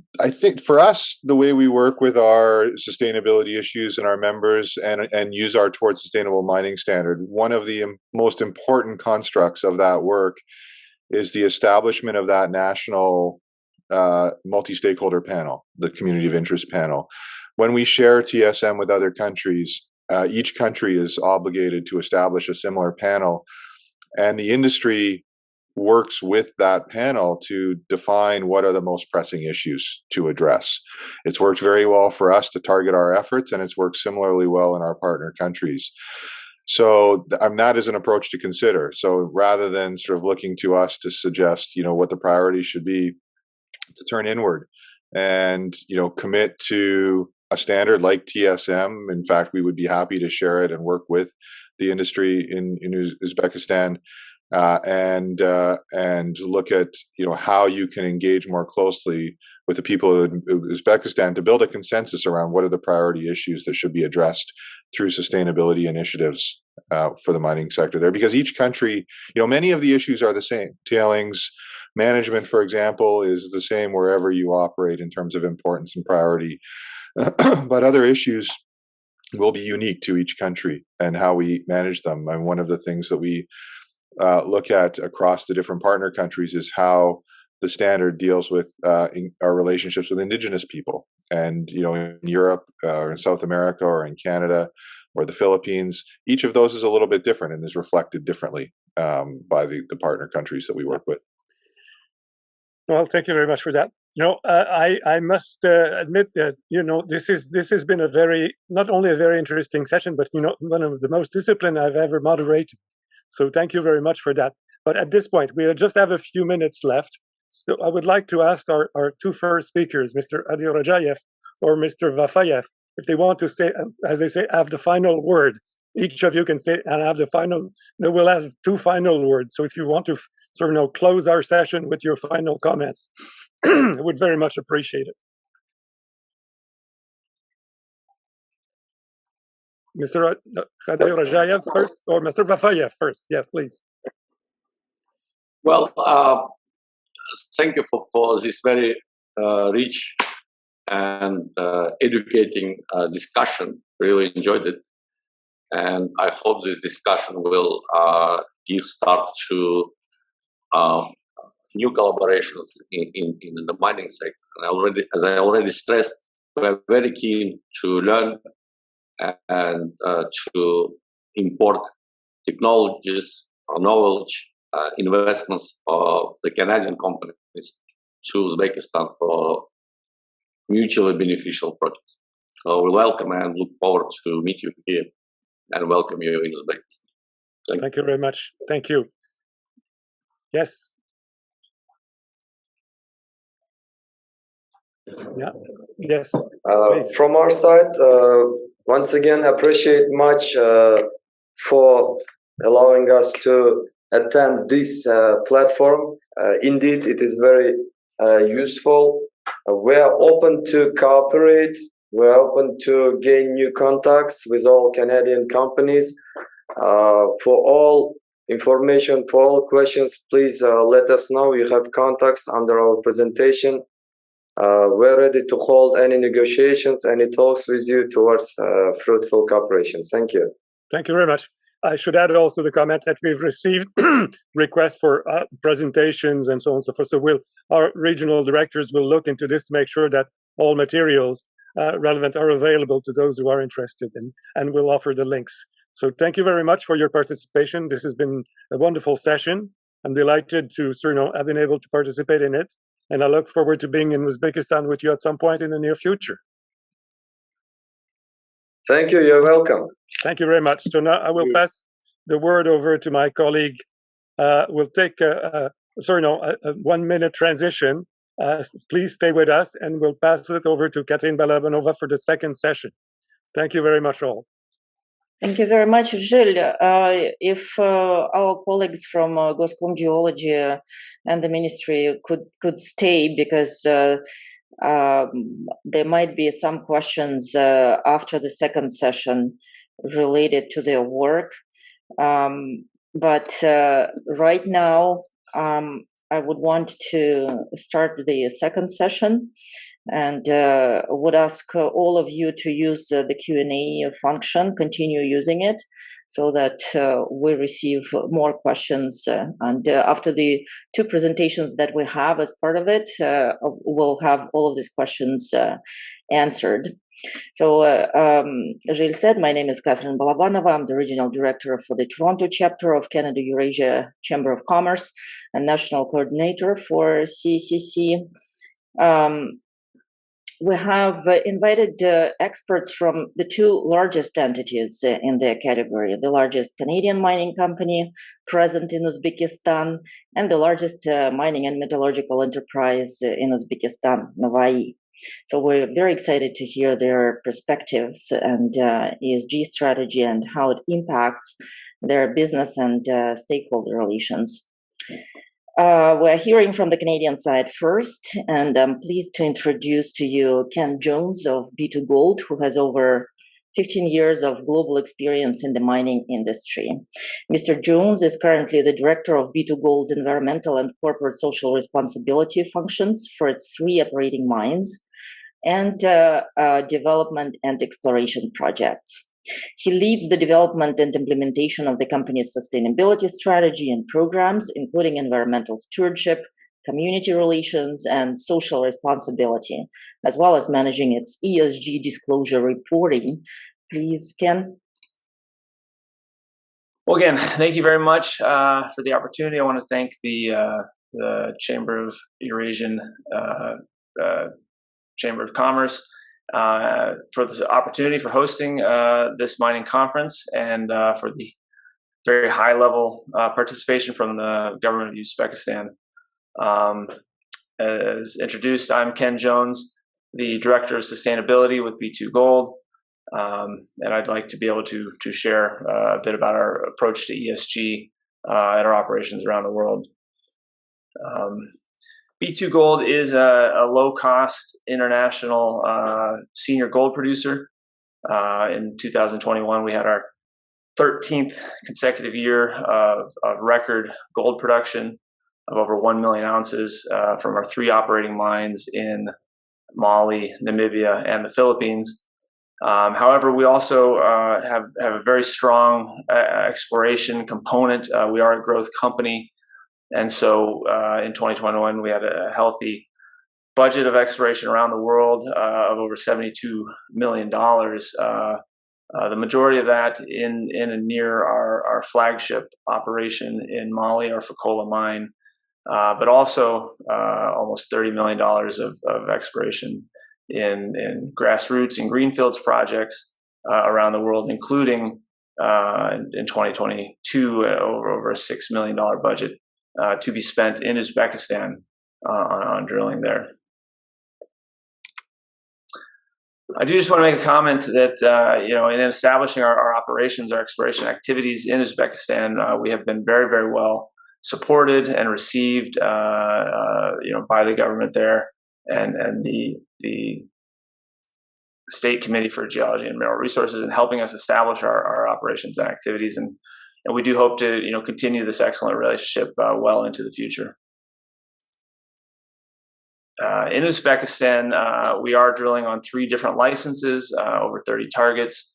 for us, the way we work with our sustainability issues and our members and use our Towards Sustainable Mining standard, one of the most important constructs of that work is the establishment of that national multi-stakeholder panel, the community of interest panel. When we share TSM with other countries, each country is obligated to establish a similar panel, and the industry works with that panel to define what are the most pressing issues to address. It's worked very well for us to target our efforts, and it's worked similarly well in our partner countries. So that is an approach to consider. So rather than sort of looking to us to suggest, what the priorities should be, to turn inward and, commit to a standard like TSM. In fact, we would be happy to share it and work with the industry in Uzbekistan. And look at how you can engage more closely with the people of Uzbekistan to build a consensus around what are the priority issues that should be addressed through sustainability initiatives for the mining sector there. Because each country, many of the issues are the same. Tailings management, for example, is the same wherever you operate in terms of importance and priority. But other issues will be unique to each country and how we manage them. And one of the things that we look at across the different partner countries is how the standard deals with our relationships with indigenous people. And, in Europe or in South America or in Canada or the Philippines, each of those is a little bit different and is reflected differently by the partner countries that we work with. Well, thank you very much for that. I must admit that this has been a very not only a very interesting session, but one of the most disciplined I've ever moderated. So thank you very much for that. But at this point, we just have a few minutes left. So I would like to ask our two first speakers, Mr. Adil Rajayev or Mr. Vafayev, if they want to say, as they say, have the final word. Each of you can say and have the final. They will have two final words. So if you want to sort of close our session with your final comments, I would very much appreciate it. Mr. Adil Rajayev first, or Mr. Vafayev first? Yes, please. Well, thank you for this very rich and educating discussion. Really enjoyed it. And I hope this discussion will give start to new collaborations in the mining sector. And as I already stressed, we are very keen to learn and to import technologies, knowledge, investments of the Canadian companies to Uzbekistan for mutually beneficial projects. So we welcome and look forward to meet you here and welcome you in Uzbekistan. Thank you very much. Thank you. Yes. Yeah. Yes. From our side, once again, appreciate much for allowing us to attend this platform. Indeed, it is very useful. We are open to cooperate. We're open to gain new contacts with all Canadian companies. For all information, for all questions, please let us know. You have contacts under our presentation. We're ready to hold any negotiations, any talks with you towards fruitful cooperation. Thank you. Thank you very much. I should add also the comment that we've received requests for presentations and so on and so forth. So our regional directors will look into this to make sure that all materials relevant are available to those who are interested, and we'll offer the links. So thank you very much for your participation. This has been a wonderful session. I'm delighted to have been able to participate in it. And I look forward to being in Uzbekistan with you at some point in the near future. Thank you. You're welcome. Thank you very much. So now I will pass the word over to my colleague. We'll take a 1-minute transition. Please stay with us, and we'll pass it over to Catherine Balabanova for the second session. Thank you very much, all. Thank you very much, Gilles. If our colleagues from Goscom-Geology and the ministry could stay, because there might be some questions after the second session related to their work. But right now, I would want to start the second session, and would ask all of you to use the Q&A function, continue using it, so that we receive more questions. And after the two presentations that we have as part of it, we'll have all of these questions answered. So, Gilles said, my name is Catherine Balabanova. I'm the regional director for the Toronto chapter of Canada-Eurasia Chamber of Commerce and national coordinator for CCC. We have invited experts from the two largest entities in their category, the largest Canadian mining company present in Uzbekistan and the largest mining and metallurgical enterprise in Uzbekistan, Novai. So we're very excited to hear their perspectives and ESG strategy and how it impacts their business and stakeholder relations. We're hearing from the Canadian side first, and I'm pleased to introduce to you Ken Jones of B2Gold, who has over 15 years of global experience in the mining industry. Mr. Jones is currently the director of B2Gold's environmental and corporate social responsibility functions for its 3 operating mines and development and exploration projects. He leads the development and implementation of the company's sustainability strategy and programs, including environmental stewardship, community relations, and social responsibility, as well as managing its ESG disclosure reporting. Please, Ken. Well, again, thank you very much for the opportunity. I want to thank the Chamber of Eurasian Chamber of Commerce for this opportunity for hosting this mining conference and for the very high level participation from the government of Uzbekistan. As introduced, I'm Ken Jones, the Director of Sustainability with B2Gold, and I'd like to be able to share a bit about our approach to ESG at our operations around the world. B2Gold is a low-cost international senior gold producer. In 2021, we had our 13th consecutive year of record gold production of over 1 million ounces from our 3 operating mines in Mali, Namibia, and the Philippines. However, we also have a very strong exploration component. We are a growth company. And so in 2021, we had a healthy budget of exploration around the world of over $72 million. The majority of that in and near our flagship operation in Mali, our Fekola mine, but also almost $30 million of exploration in grassroots and greenfields projects around the world, including in 2022 over a $6 million budget to be spent in Uzbekistan on drilling there. I do just want to make a comment that, in establishing our operations, our exploration activities in Uzbekistan, we have been very, very well supported and received, by the government there and the State Committee for Geology and Mineral Resources in helping us establish our operations and activities. And we do hope to, continue this excellent relationship well into the future. In Uzbekistan, we are drilling on 3 different licenses, over 30 targets.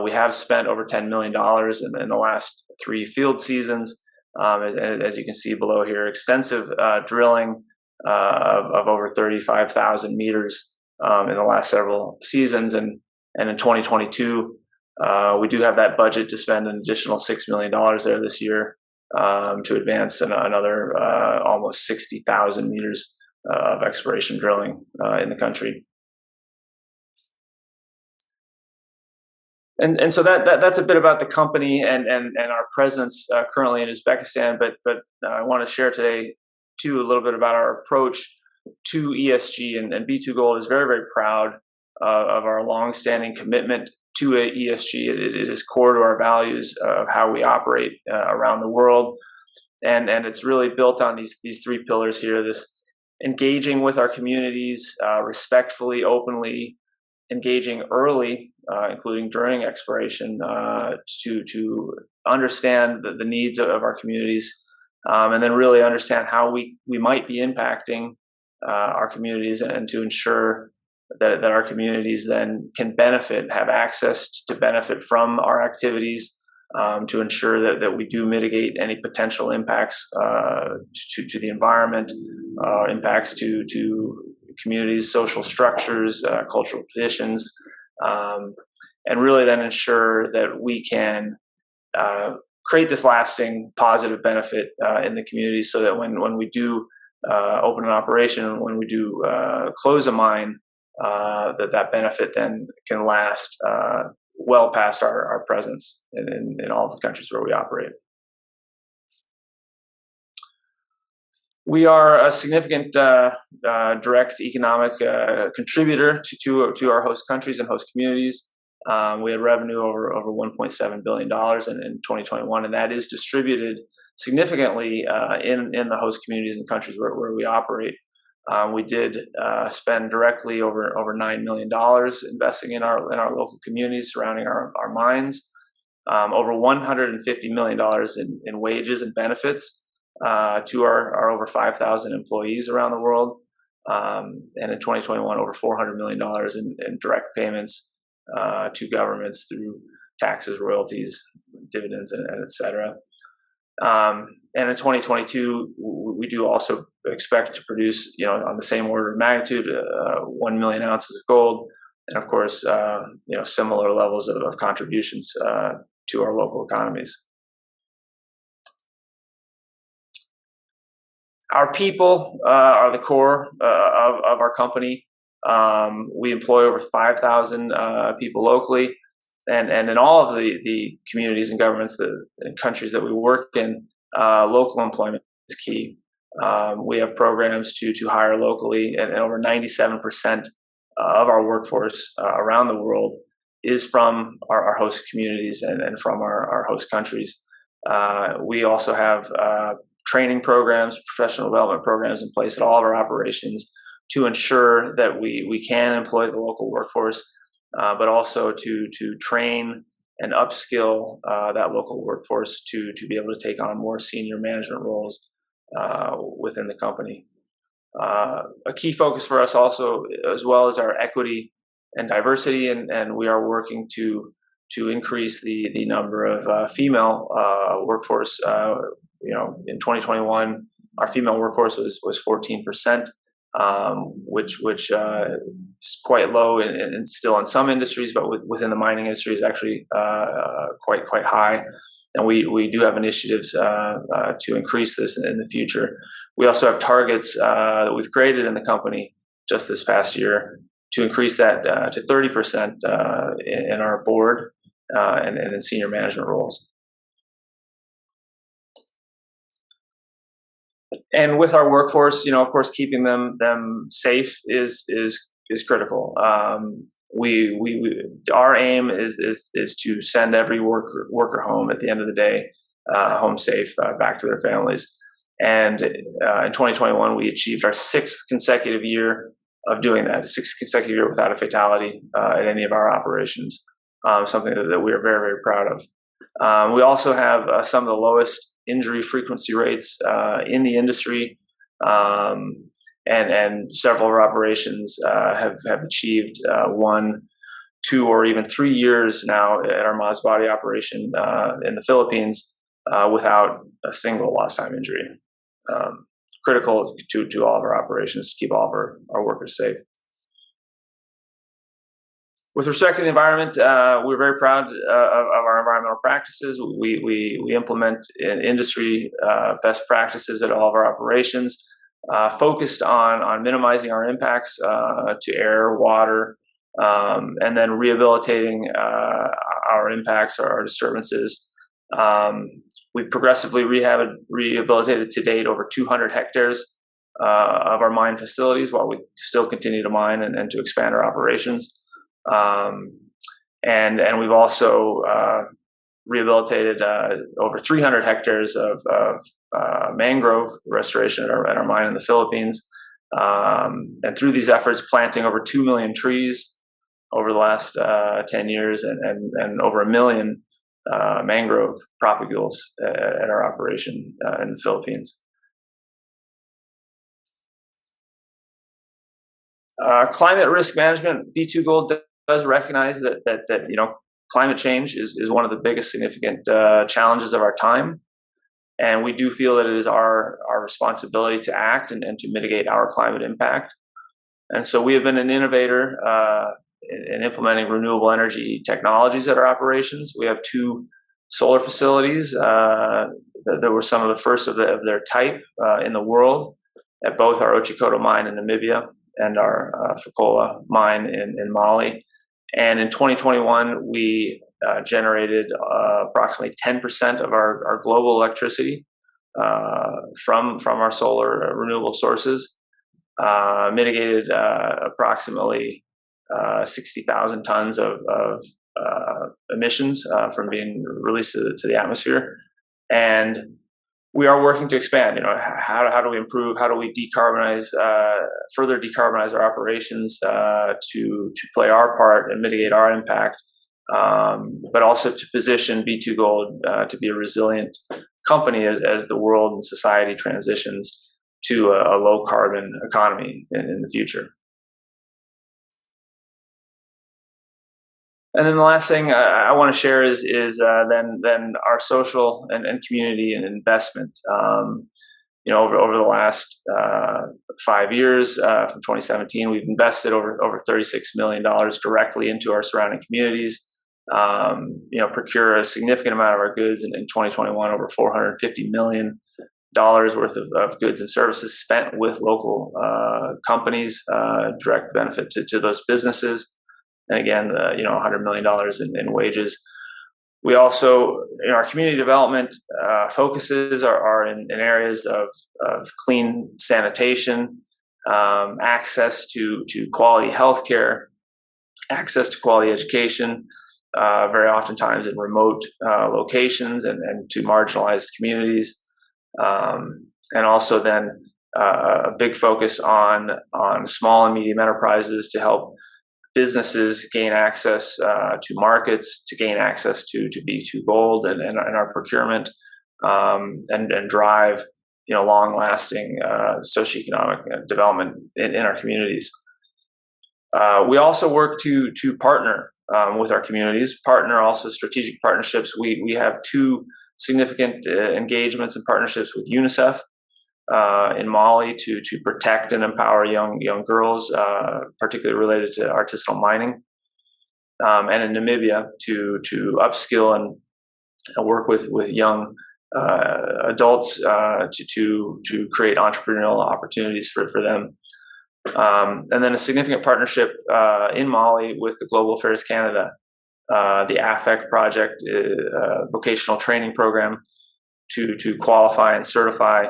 We have spent over $10 million in the last 3 field seasons. As you can see below here, extensive drilling of over 35,000 meters in the last several seasons. And in 2022, we do have that budget to spend an additional $6 million there this year to advance another almost 60,000 meters of exploration drilling in the country. And so that's a bit about the company and our presence currently in Uzbekistan. But I want to share today too a little bit about our approach to ESG. And B2Gold is very, very proud of our longstanding commitment to ESG. It is core to our values of how we operate around the world, and it's really built on these 3 pillars here: this engaging with our communities respectfully, openly, engaging early, including during exploration, to understand the needs of our communities, and then really understand how we might be impacting our communities, and to ensure that our communities then can benefit, have access to benefit from our activities, to ensure that we do mitigate any potential impacts to the environment, impacts to communities, social structures, cultural traditions, and really then ensure that we can create this lasting positive benefit in the community, so that when we do open an operation, when we do close a mine, that benefit then can last well past our presence in all of the countries where we operate. We are a significant direct economic contributor to our host countries and host communities. We had revenue over $1.7 billion in 2021, and that is distributed significantly in the host communities and countries where we operate. We did spend directly over $9 million investing in our local communities surrounding our mines, over $150 million in wages and benefits to our over 5,000 employees around the world, and in 2021 over $400 million in direct payments to governments through taxes, royalties, dividends, and et cetera. And in 2022, we do also expect to produce, on the same order of magnitude, 1 million ounces of gold, and of course, similar levels of contributions to our local economies. Our people are the core of our company. We employ over 5,000 people locally, and in all of the communities and governments and countries that we work in, local employment is key. We have programs to hire locally, and over 97% of our workforce around the world is from our host communities and from our host countries. We also have training programs, professional development programs in place at all of our operations to ensure that we can employ the local workforce, but also to train and upskill that local workforce to be able to take on more senior management roles within the company. A key focus for us also, as well as our equity and diversity, and we are working to increase the number of female workforce. In 2021, our female workforce was 14%, which is quite low and still in some industries, but within the mining industry is actually quite high. And we do have initiatives to increase this in the future. We also have targets that we've created in the company just this past year to increase that to 30% in our board and in senior management roles. And with our workforce, of course, keeping them safe is critical. Our aim is to send every worker home at the end of the day, home safe, back to their families. And in 2021, we achieved our 6th consecutive year of doing that, a 6th consecutive year without a fatality at any of our operations, something that we are very, very proud of. We also have some of the lowest injury frequency rates in the industry, and several of our operations have achieved 1, 2, or even 3 years now at our Masbate operation in the Philippines without a single lost time injury. Critical to all of our operations to keep all of our workers safe. With respect to the environment, we're very proud of our environmental practices. We implement industry best practices at all of our operations, focused on minimizing our impacts to air, water, and then rehabilitating our impacts or our disturbances. We've progressively rehabilitated to date over 200 hectares of our mine facilities while we still continue to mine and to expand our operations. And we've also rehabilitated over 300 hectares of mangrove restoration at our mine in the Philippines. And through these efforts, planting over 2 million trees over the last 10 years and over 1 million mangrove propagules at our operation in the Philippines. Climate risk management, B2Gold does recognize that climate change is one of the biggest significant challenges of our time, and we do feel that it is our responsibility to act and to mitigate our climate impact. And so we have been an innovator in implementing renewable energy technologies at our operations. We have 2 solar facilities that were some of the first of their type in the world at both our Otjikoto mine in Namibia and our Fekola mine in Mali. And in 2021, we generated approximately 10% of our global electricity from our solar renewable sources, mitigated approximately 60,000 tons of emissions from being released to the atmosphere. And we are working to expand. How do we improve? How do we further decarbonize our operations to play our part and mitigate our impact, but also to position B2Gold to be a resilient company as the world and society transitions to a low carbon economy in the future. And then the last thing I want to share is then our social and community and investment. Over the last 5 years, from 2017, we've invested over $36 million directly into our surrounding communities. Procure a significant amount of our goods in 2021, over $450 million worth of goods and services spent with local companies, direct benefit to those businesses. And again, $100 million in wages. We also, our community development focuses are in areas of clean sanitation, access to quality healthcare, access to quality education, very oftentimes in remote locations and to marginalized communities. And also then a big focus on small and medium enterprises to help businesses gain access to markets, to gain access to B2 Gold and our procurement, and drive long-lasting socioeconomic development in our communities. We also work to partner with our communities, partner also strategic partnerships. We have 2 significant engagements and partnerships with UNICEF in Mali to protect and empower young girls, particularly related to artisanal mining, and in Namibia to upskill and work with young adults to create entrepreneurial opportunities for them. And then a significant partnership in Mali with the Global Affairs Canada, the AFEC project, vocational training program to qualify and certify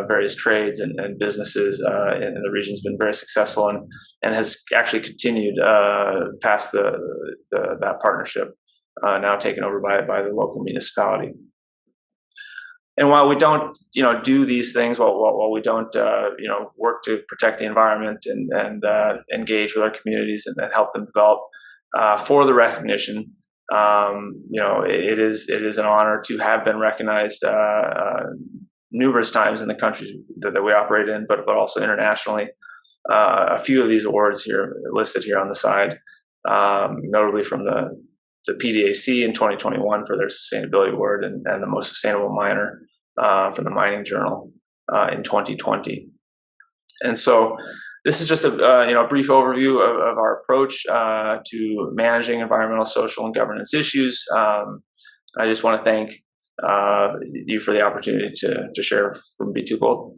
various trades and businesses in the region has been very successful and has actually continued past that partnership, now taken over by the local municipality. And while we don't, do these things, while we don't, work to protect the environment and engage with our communities and help them develop for the recognition, it is an honor to have been recognized numerous times in the countries that we operate in, but also internationally. A few of these awards here listed here on the side, notably from the PDAC in 2021 for their sustainability award and the most sustainable miner from the Mining Journal in 2020. And so this is just a brief overview of our approach to managing environmental, social, and governance issues. I just want to thank you for the opportunity to share from B2 Gold.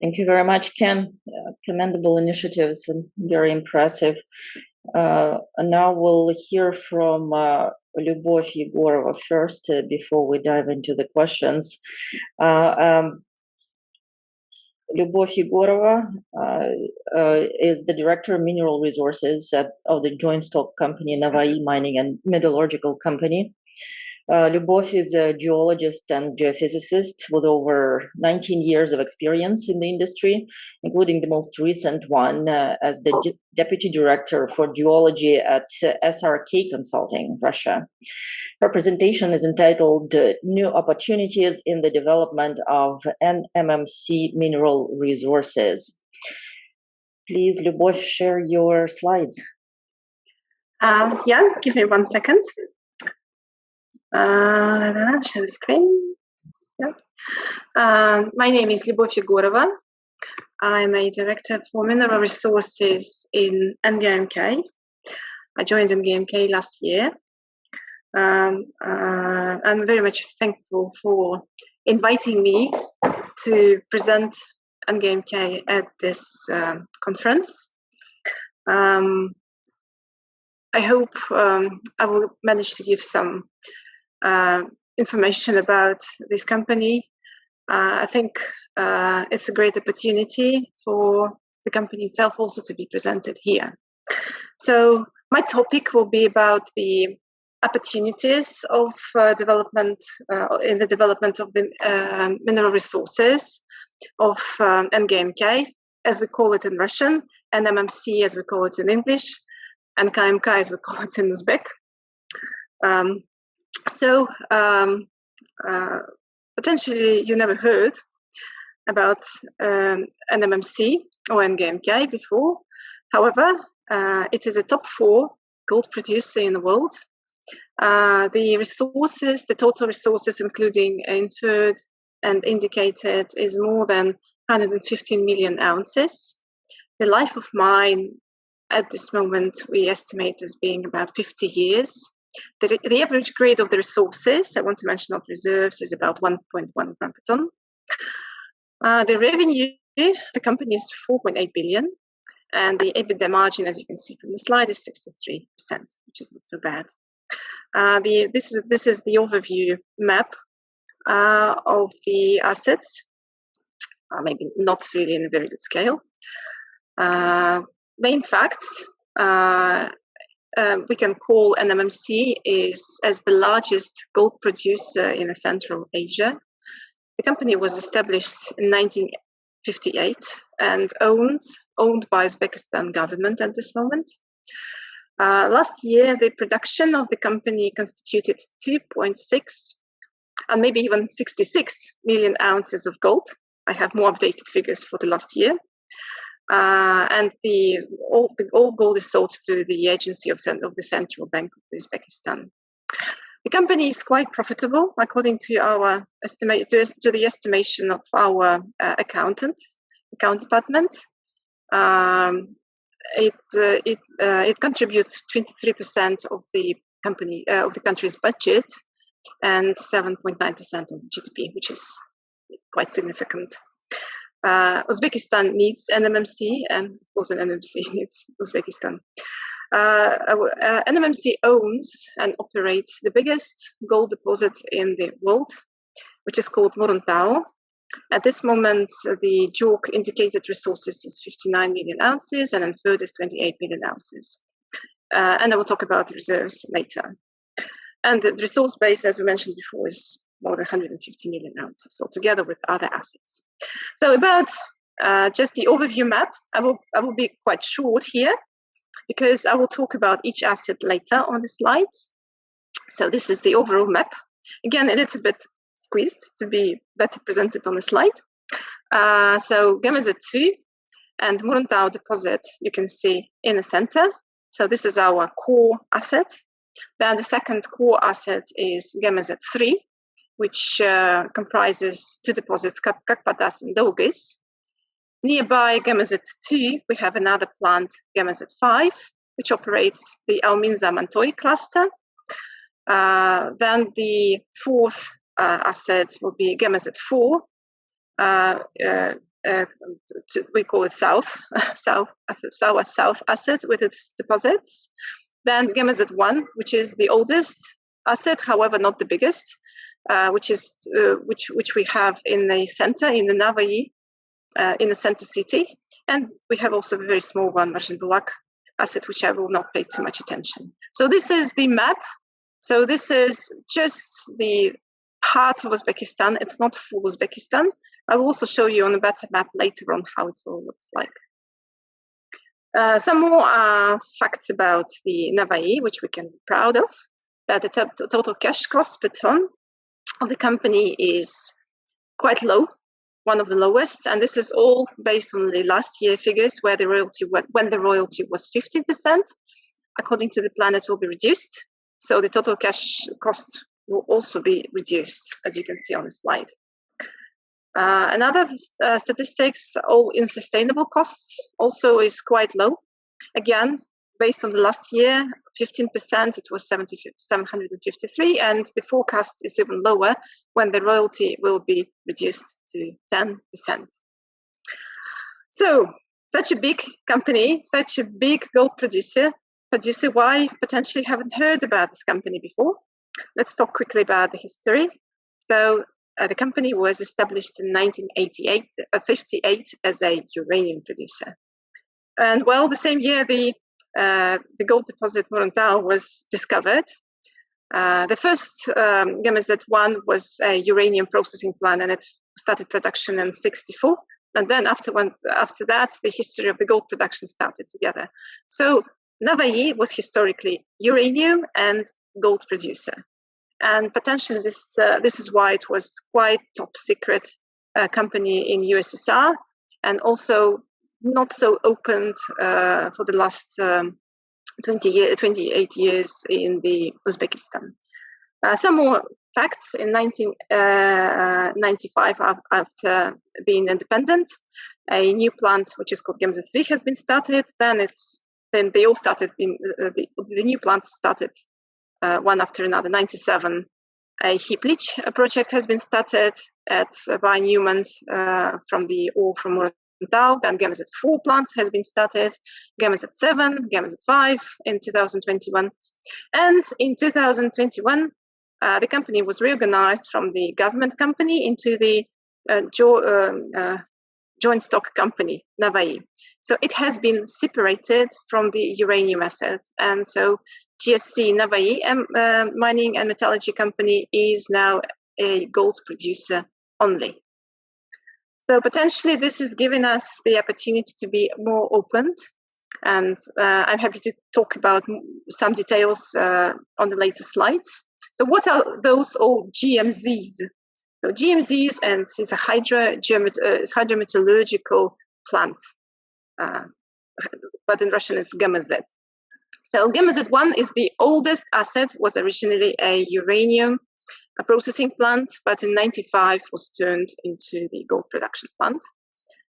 Thank you very much, Ken. Commendable initiatives and very impressive. And now we'll hear from Lyubov Yegorova first before we dive into the questions. Lyubov Yegorova is the Director of Mineral Resources of the joint stock company Navai Mining and Metallurgical Company. Lyubov is a geologist and geophysicist with over 19 years of experience in the industry, including the most recent one as the Deputy Director for Geology at SRK Consulting, Russia. Her presentation is entitled New Opportunities in the Development of NMMC Mineral Resources. Please, Lyubov, share your slides. Give me 1 second. Share the screen. My name is Lyubov Yegorova. I'm a director for mineral resources in NGMK. I joined NGMK last year. I'm very much thankful for inviting me to present NGMK at this conference. I hope I will manage to give some information about this company. I think it's a great opportunity for the company itself also to be presented here. So my topic will be about the opportunities of development in the development of the mineral resources of NGMK, as we call it in Russian, and NMMC as we call it in English, and KMK as we call it in Uzbek. Potentially you never heard about NMMC or NGMK before. However, it is a top 4 gold producer in the world. The resources, the total resources, including inferred and indicated, is more than 115 million ounces. The life of mine at this moment we estimate as being about 50 years. The average grade of the resources, I want to mention, of reserves is about 1.1 gram per ton. The revenue, the company is 4.8 billion, and the EBITDA margin, as you can see from the slide, is 63%, which is not so bad. This is the overview map of the assets, maybe not really in a very good scale. Main facts, we can call NMMC as the largest gold producer in Central Asia. The company was established in 1958 and owned by Uzbekistan government at this moment. Last year, the production of the company constituted 2.6 and maybe even 66 million ounces of gold. I have more updated figures for the last year. And all gold is sold to the agency of the Central Bank of Uzbekistan. The company is quite profitable, according to our to the estimation of our account department. It contributes 23% of the country's budget and 7.9% of GDP, which is quite significant. Uzbekistan needs NMMC, and of course, NMMC needs Uzbekistan. NMMC owns and operates the biggest gold deposit in the world, which is called Muruntau. At this moment, the JORC indicated resources is 59 million ounces, and inferred is 28 million ounces. And I will talk about the reserves later. And the resource base, as we mentioned before, is more than 150 million ounces, so together with other assets. So about just the overview map, I will be quite short here, because I will talk about each asset later on the slides. So this is the overall map. Again, a little bit squeezed to be better presented on the slide. So Gemezet-2 and Muruntau deposit, you can see in the center. So this is our core asset. Then the second core asset is Gemezet-3, which comprises two deposits, Kakpatas and Dolgis. Nearby Gemezet-2, we have another plant, Gemezet-5, which operates the Alminza-Mantoy cluster. Then the fourth asset will be Gemezet-4. We call it South asset with its deposits. Then Gemezet-1, which is the oldest asset, however not the biggest, which we have in the center, in the Navai, in the center city. And we have also a very small one, Marjan Bulak asset, which I will not pay too much attention. So this is the map. So this is just the part of Uzbekistan. It's not full Uzbekistan. I will also show you on a better map later on how it all looks like. Some more facts about the Navai, which we can be proud of. That the total cash cost per ton of the company is quite low, one of the lowest, and this is all based on the last year figures, where the royalty, when the royalty was 15%. According to the plan, it will be reduced, so the total cash cost will also be reduced, as you can see on the slide. Another statistics, all-in sustainable costs also is quite low. Again, based on the last year, 15%, it was 753, and the forecast is even lower when the royalty will be reduced to 10%. So, such a big company, such a big gold producer, why potentially haven't heard about this company before? Let's talk quickly about the history. So, the company was established in 1958 as a uranium producer. And well, the same year the gold deposit Muruntau was discovered. The first Gemezet-1 was a uranium processing plant, and it started production in '64. And then after that, the history of the gold production started together. So Navai was historically uranium and gold producer. And potentially this is why it was quite top secret company in USSR, and also not so opened for the last 28 years in the Uzbekistan. Some more facts: in 1995, after being independent, a new plant which is called Gemezet-3 has been started. Then they all started. The new plant started one after another. 97, a heap leach project has been started by Newmont from the ore from Muruntau. Then GEMZ4 plant has been started, GEMZ7, GEMZ5 in 2021. And in 2021, the company was reorganized from the government company into the joint stock company, Navai. So it has been separated from the uranium asset. And so GSC Navai Mining and Metallurgy Company is now a gold producer only. So potentially this is giving us the opportunity to be more open. And I'm happy to talk about some details on the later slides. So what are those old GMZs? So GMZs and is a hydrometallurgical plant, but in Russian it's GEMZ. So GEMZ1 is the oldest asset, was originally a uranium processing plant, but in 95 was turned into the gold production plant.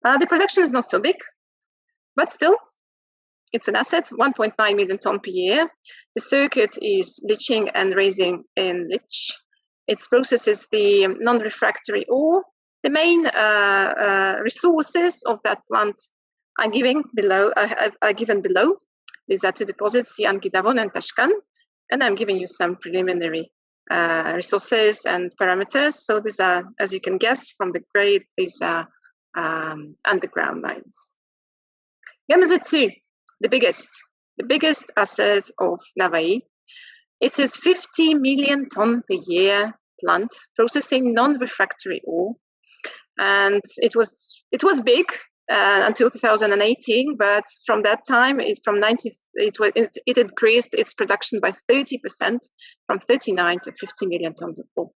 The production is not so big, but still, it's an asset, 1.9 million ton per year. The circuit is leaching and raising in leach. It processes the non-refractory ore. The main resources of that plant are given below. These are two deposits, Sian Gidavon and Tashkan, and I'm giving you some preliminary resources and parameters. So these are, as you can guess from the grade, these are underground mines. GEMZ2, the biggest asset of Navai. It is 50 million ton per year plant processing non-refractory ore, and it was big until 2018. But from that time, it increased its production by 30%, from 39 to 50 million tons of ore.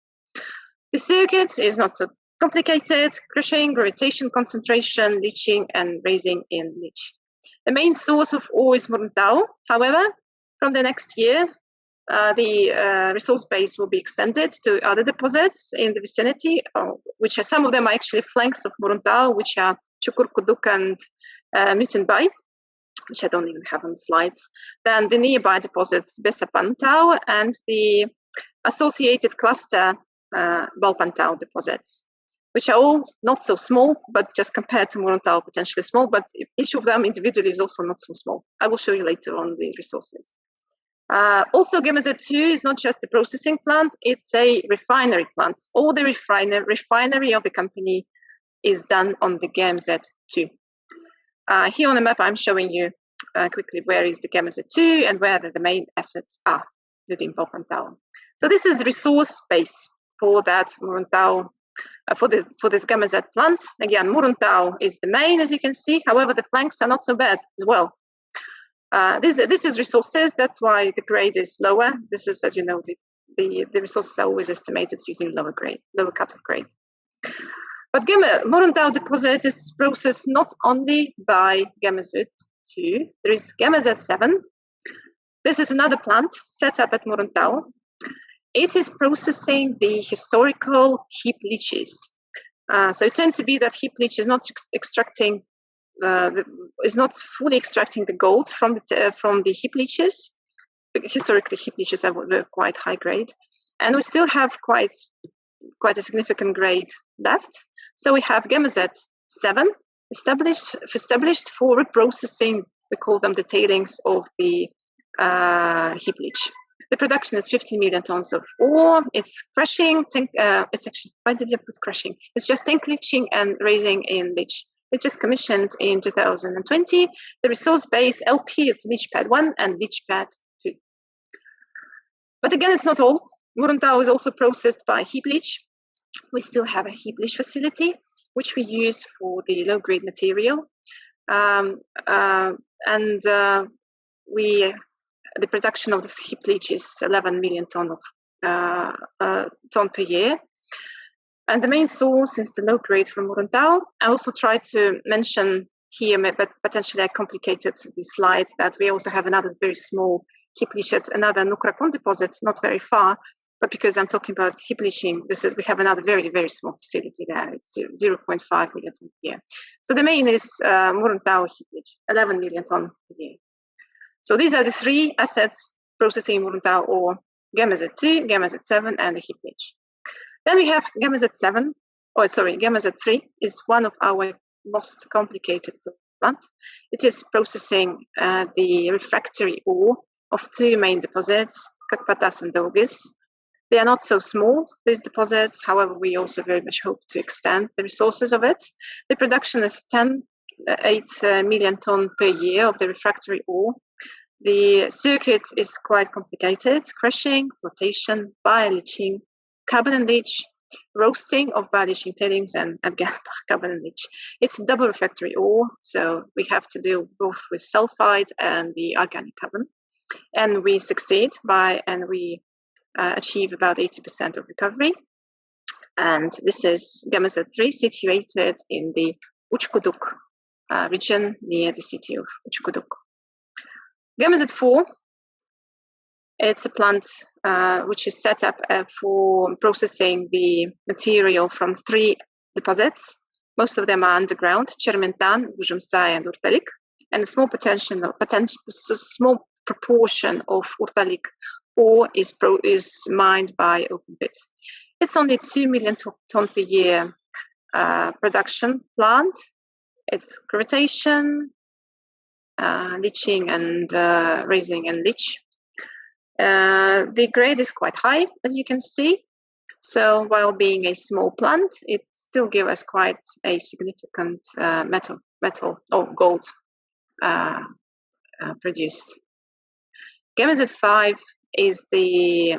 The circuit is not so complicated: crushing, gravitation concentration, leaching, and raising in leach. The main source of ore is Muruntau. However, from the next year, the resource base will be extended to other deposits in the vicinity, which are, some of them are actually flanks of Muruntau, which are Chukur Kuduk and Mutunbai, which I don't even have on the slides. Then the nearby deposits Besapantau and the associated cluster Balpantau deposits, which are all not so small, but just compared to Muruntau, potentially small, but each of them individually is also not so small. I will show you later on the resources. Also, GEMZ2 is not just a processing plant, it's a refinery plant. All the refinery of the company is done on the GEMZ2. Here on the map, I'm showing you quickly where is the GEMZ2 and where the main assets are, including Balpantau. So this is the resource base for that Muruntau, for this GEMZ plant. Again, Muruntau is the main, as you can see. However, the flanks are not so bad as well. This is resources. That's why the grade is lower. This is, as you know, the resources are always estimated using lower cut-off grade. But Muruntau deposit is processed not only by GEMZ2. There is GEMZ7. This is another plant set up at Muruntau. It is processing the historical heap leaches. So it tends to be that heap leach is not extracting, is not fully extracting the gold from the heap leaches. Historically, heap leaches were quite high grade, and we still have quite a significant grade left. So we have GEMZ7 established for reprocessing. We call them the tailings of the heap leach. The production is 15 million tons of ore. It's crushing. It's actually, why did you put crushing? It's just tank leaching and raising in leach. It just commissioned in 2020. The resource base LP, it's leach pad 1 and leach pad 2. But again, it's not all. Muruntau is also processed by heap leach. We still have a heap leach facility, which we use for the low-grade material. The production of this heap leach is 11 million ton per year. And the main source is the low grade from Muruntau. I also tried to mention here, but potentially I complicated the slide, that we also have another very small heap leach at another Nukrakon deposit, not very far. But because I'm talking about heap leaching, we have another very, very small facility there. It's 0.5 million ton per year. So the main is Muruntau heap leach, 11 million ton per year. So these are the three assets processing Muruntau ore Gamma Z2, Gamma Z7, and the heap leach. Then we have Gamma Z7, Gamma Z3 is one of our most complicated plant. It is processing the refractory ore of two main deposits, Kakpatas and Dolgis. They are not so small, these deposits. However, we also very much hope to extend the resources of it. The production is 8 million ton per year of the refractory ore. The circuit is quite complicated: crushing, flotation, bioleaching, carbon leach, roasting of bioleaching tailings, and again carbon leach. It's a double refractory ore, so we have to deal both with sulfide and the organic carbon. And we succeed we achieve about 80% of recovery. And this is Gamma Z3, situated in the Uchkuduk region near the city of Uchkuduk. Gamma Z4, it's a plant which is set up for processing the material from 3 deposits. Most of them are underground: Chermentan, Bujumsai, and Urtalik. And a small small proportion of Urtalik ore is mined by open pit. It's only 2 million ton per year production plant. It's gravitation, leaching, and raising and leach. The grade is quite high, as you can see. So while being a small plant, it still gives us quite a significant gold produced. Gamma Z5 is the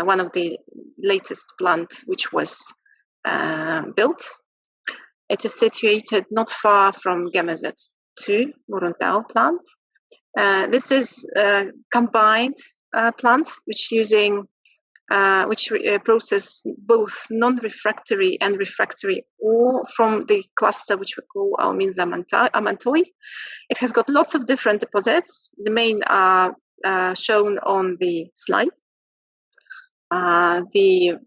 one of the latest plant which was built. It is situated not far from Gamma Z2 Muruntau plant. This is a combined plant which process both non-refractory and refractory ore from the cluster which we call Alminza Amantoi. It has got lots of different deposits. The main are shown on the slide. The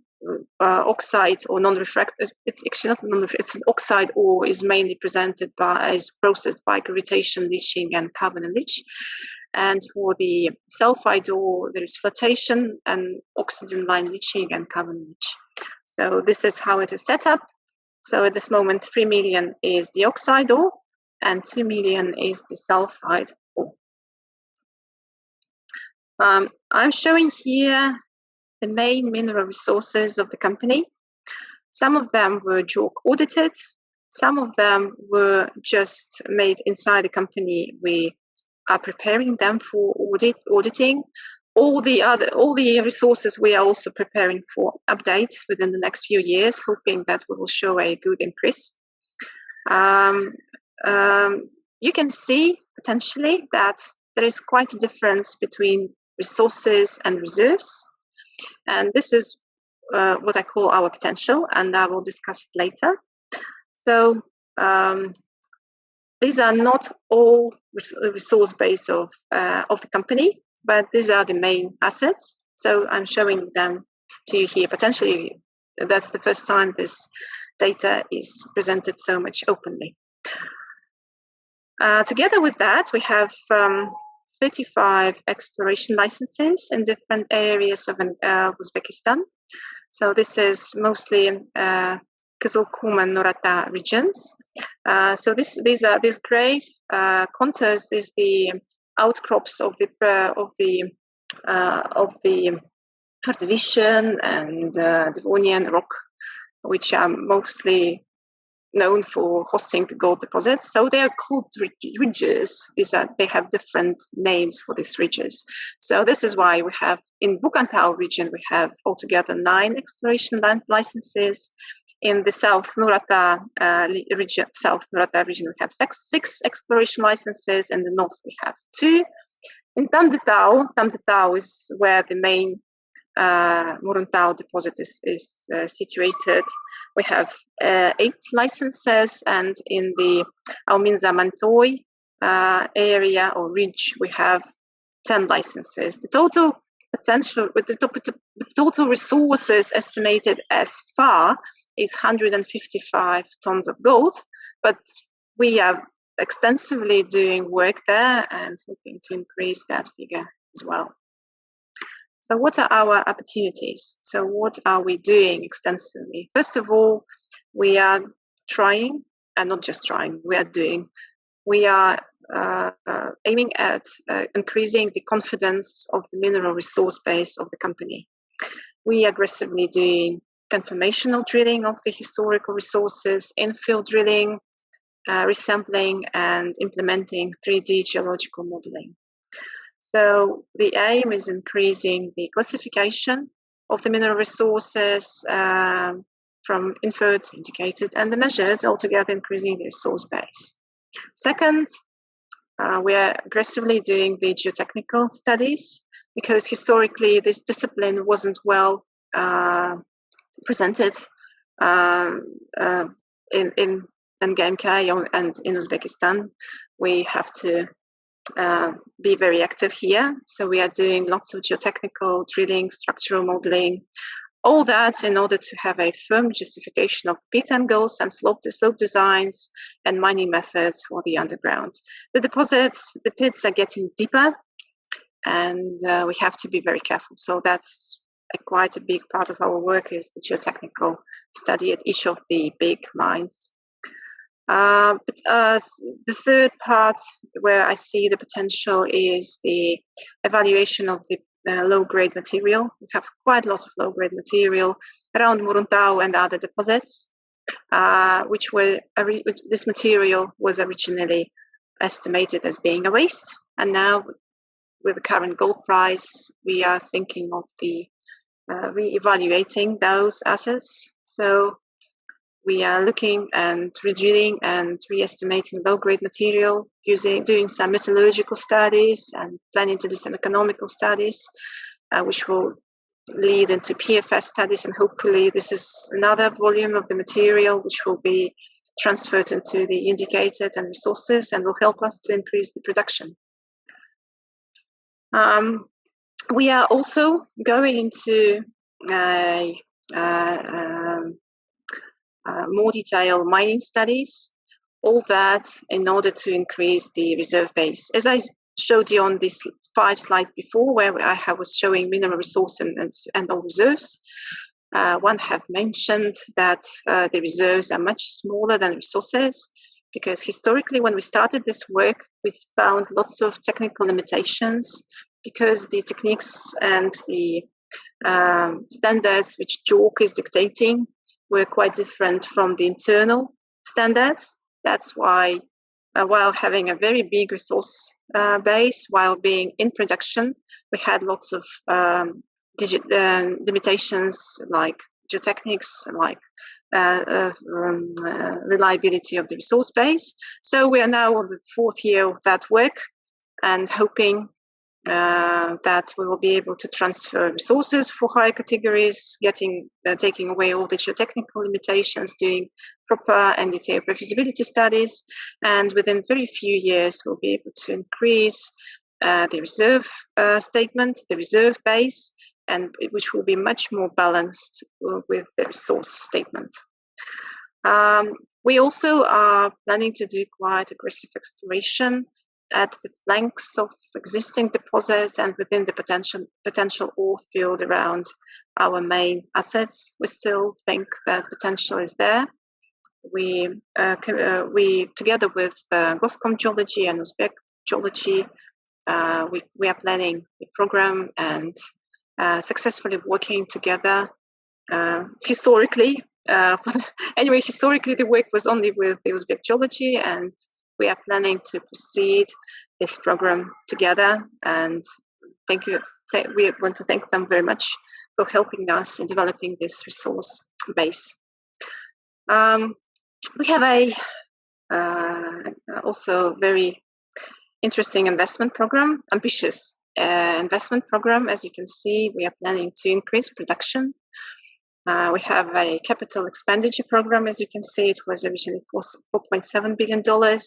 oxide or non-refractory, it's actually not non-refractory, it's an oxide ore, is mainly processed by gravitation leaching and carbon leach. And for the sulfide ore, there is flotation and oxygen line leaching and carbon leach. So this is how it is set up. So at this moment, 3 million is the oxide ore and 2 million is the sulfide ore. I'm showing here the main mineral resources of the company. Some of them were JORC audited. Some of them were just made inside the company. We are preparing them for auditing. All the resources we are also preparing for update within the next few years, hoping that we will show a good increase. You can see potentially that there is quite a difference between resources and reserves. And this is what I call our potential, and I will discuss it later. So these are not all resource base of the company, but these are the main assets. So I'm showing them to you here. Potentially, that's the first time this data is presented so much openly. Together with that, we have 35 exploration licenses in different areas of Uzbekistan. So this is mostly Kızılkum and Nurata regions. So these gray contours is the outcrops of the Ardevishan and Devonian rock, which are mostly known for hosting the gold deposits. So they are called ridges. They have different names for these ridges. So this is why we have in Bukantau region, we have altogether 9 exploration licenses. In the South Nurata region, we have 6 exploration licenses. In the north, we have 2. In Tamdetau is where the main Muruntau deposit is situated. We have 8 licenses, and in the Alminza Mantoi area or ridge, we have 10 licenses. The total potential, the total resources estimated as far is 155 tons of gold, but we are extensively doing work there and hoping to increase that figure as well. So what are our opportunities? So what are we doing extensively? First of all, we are trying, and not just trying, we are doing. We are aiming at increasing the confidence of the mineral resource base of the company. We are aggressively doing confirmational drilling of the historical resources, infill drilling, resampling, and implementing 3D geological modeling. So the aim is increasing the classification of the mineral resources from inferred, indicated, and the measured, altogether increasing the resource base. Second, we are aggressively doing the geotechnical studies because historically this discipline wasn't well presented in GMK and in Uzbekistan. We have to be very active here. So we are doing lots of geotechnical drilling, structural modeling, all that in order to have a firm justification of pit angles and slope designs and mining methods for the underground. The deposits, the pits are getting deeper, and we have to be very careful. So that's quite a big part of our work is the geotechnical study at each of the big mines. But the third part where I see the potential is the evaluation of the low-grade material. We have quite a lot of low-grade material around Muruntau and other deposits, this material was originally estimated as being a waste, and now with the current gold price, we are thinking of the re-evaluating those assets. So we are looking and redrilling and re-estimating low-grade material, doing some metallurgical studies and planning to do some economical studies, which will lead into PFS studies, and hopefully this is another volume of the material which will be transferred into the indicated and resources and will help us to increase the production. We are also going into more detailed mining studies, all that in order to increase the reserve base. As I showed you on these 5 slides before, where I was showing mineral resource and all reserves, one have mentioned that the reserves are much smaller than resources, because historically when we started this work, we found lots of technical limitations because the techniques and the standards which JORC is dictating were quite different from the internal standards. That's why, while having a very big resource base, while being in production, we had lots of limitations like geotechnics, like reliability of the resource base. So we are now on the 4th year of that work and hoping that we will be able to transfer resources for higher categories, taking away all the geotechnical limitations, doing proper and detailed pre-feasibility studies, and within very few years we'll be able to increase the reserve statement, the reserve base, and which will be much more balanced with the resource statement. We also are planning to do quite aggressive exploration at the flanks of existing deposits and within the potential ore field around our main assets. We still think that potential is there. We together with Goscom Geology and Uzbek Geology, we are planning the program and successfully working together. Historically, historically the work was only with the Uzbek Geology, and we are planning to proceed this program together, and we want to thank them very much for helping us in developing this resource base. We have a also very interesting investment program, ambitious investment program. As you can see, we are planning to increase production. We have a capital expenditure program. As you can see, it was originally $4.7 billion. Nearly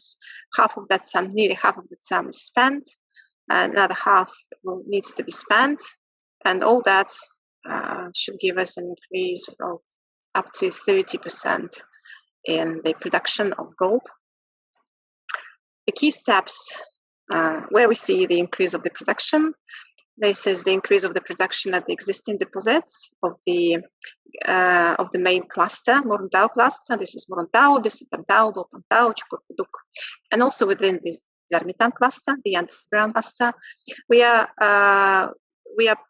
half of that sum is spent. Another half needs to be spent. And all that should give us an increase of up to 30% in the production of gold. The key steps where we see the increase of the production This is the increase of the production at the existing deposits of the main cluster, Morundau cluster. This is Morundau, Bisipantau, Bolpantau, Cukurpuduk, and also within this Zarmitan cluster, the underground cluster, we are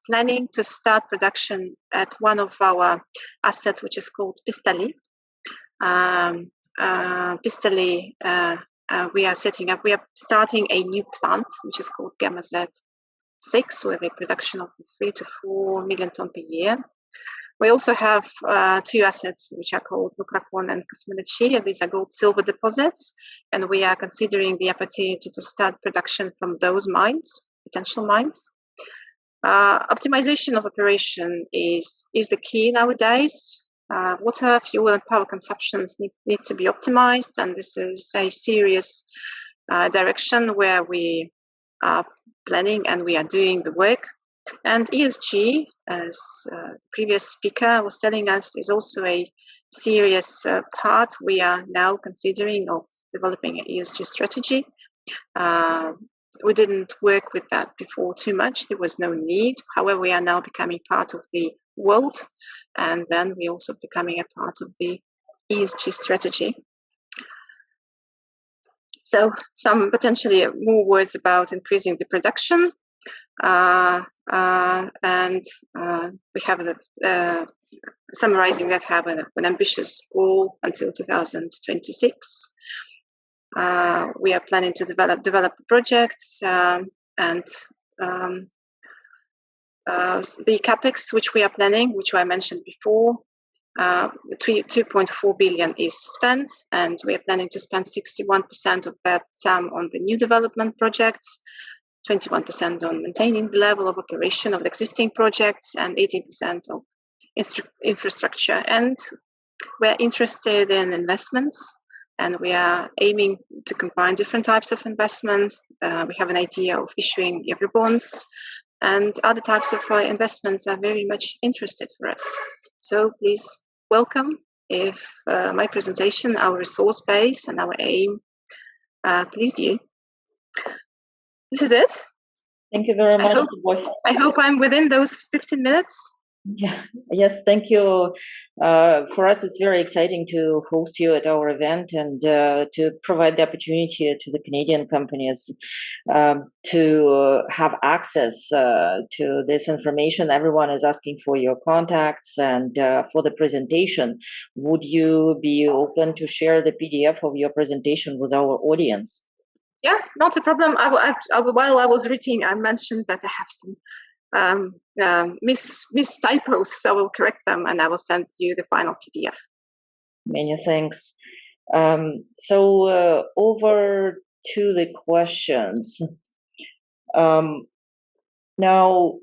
planning to start production at one of our assets, which is called Pistali. Pistali, we are starting a new plant, which is called Gamma Z6, with a production of 3 to 4 million tons per year. We also have 2 assets which are called Lukrakon and Kosminichi. These are gold-silver deposits, and we are considering the opportunity to start production from those mines, potential mines. Optimization of operation is the key nowadays. Water, fuel, and power consumptions need to be optimized, and this is a serious direction where we are planning and we are doing the work. And ESG, as the previous speaker was telling us, is also a serious part. We are now considering of developing an ESG strategy. We didn't work with that before too much. There was no need. However, we are now becoming part of the world, and then we're also becoming a part of the ESG strategy. So some potentially more words about increasing the production. And we have summarizing that, have an ambitious goal until 2026. We are planning to develop the projects and the capex which we are planning, which I mentioned before. 2.4 billion is spent, and we are planning to spend 61% of that sum on the new development projects, 21% on maintaining the level of operation of the existing projects, and 18% of infrastructure. And we're interested in investments, and we are aiming to combine different types of investments. We have an idea of issuing Eurobonds, and other types of investments are very much interested for us. So please welcome if my presentation, our resource base and our aim pleased you. This is it. Thank you very much. I hope I'm within those 15 minutes. Yeah. Yes, thank you. For us, it's very exciting to host you at our event and to provide the opportunity to the Canadian companies to have access to this information. Everyone is asking for your contacts and for the presentation. Would you be open to share the PDF of your presentation with our audience? Yeah, not a problem. While I was reading, I mentioned that I have some miss typos, so I will correct them and I will send you the final PDF. Many thanks. So over to the questions. Now,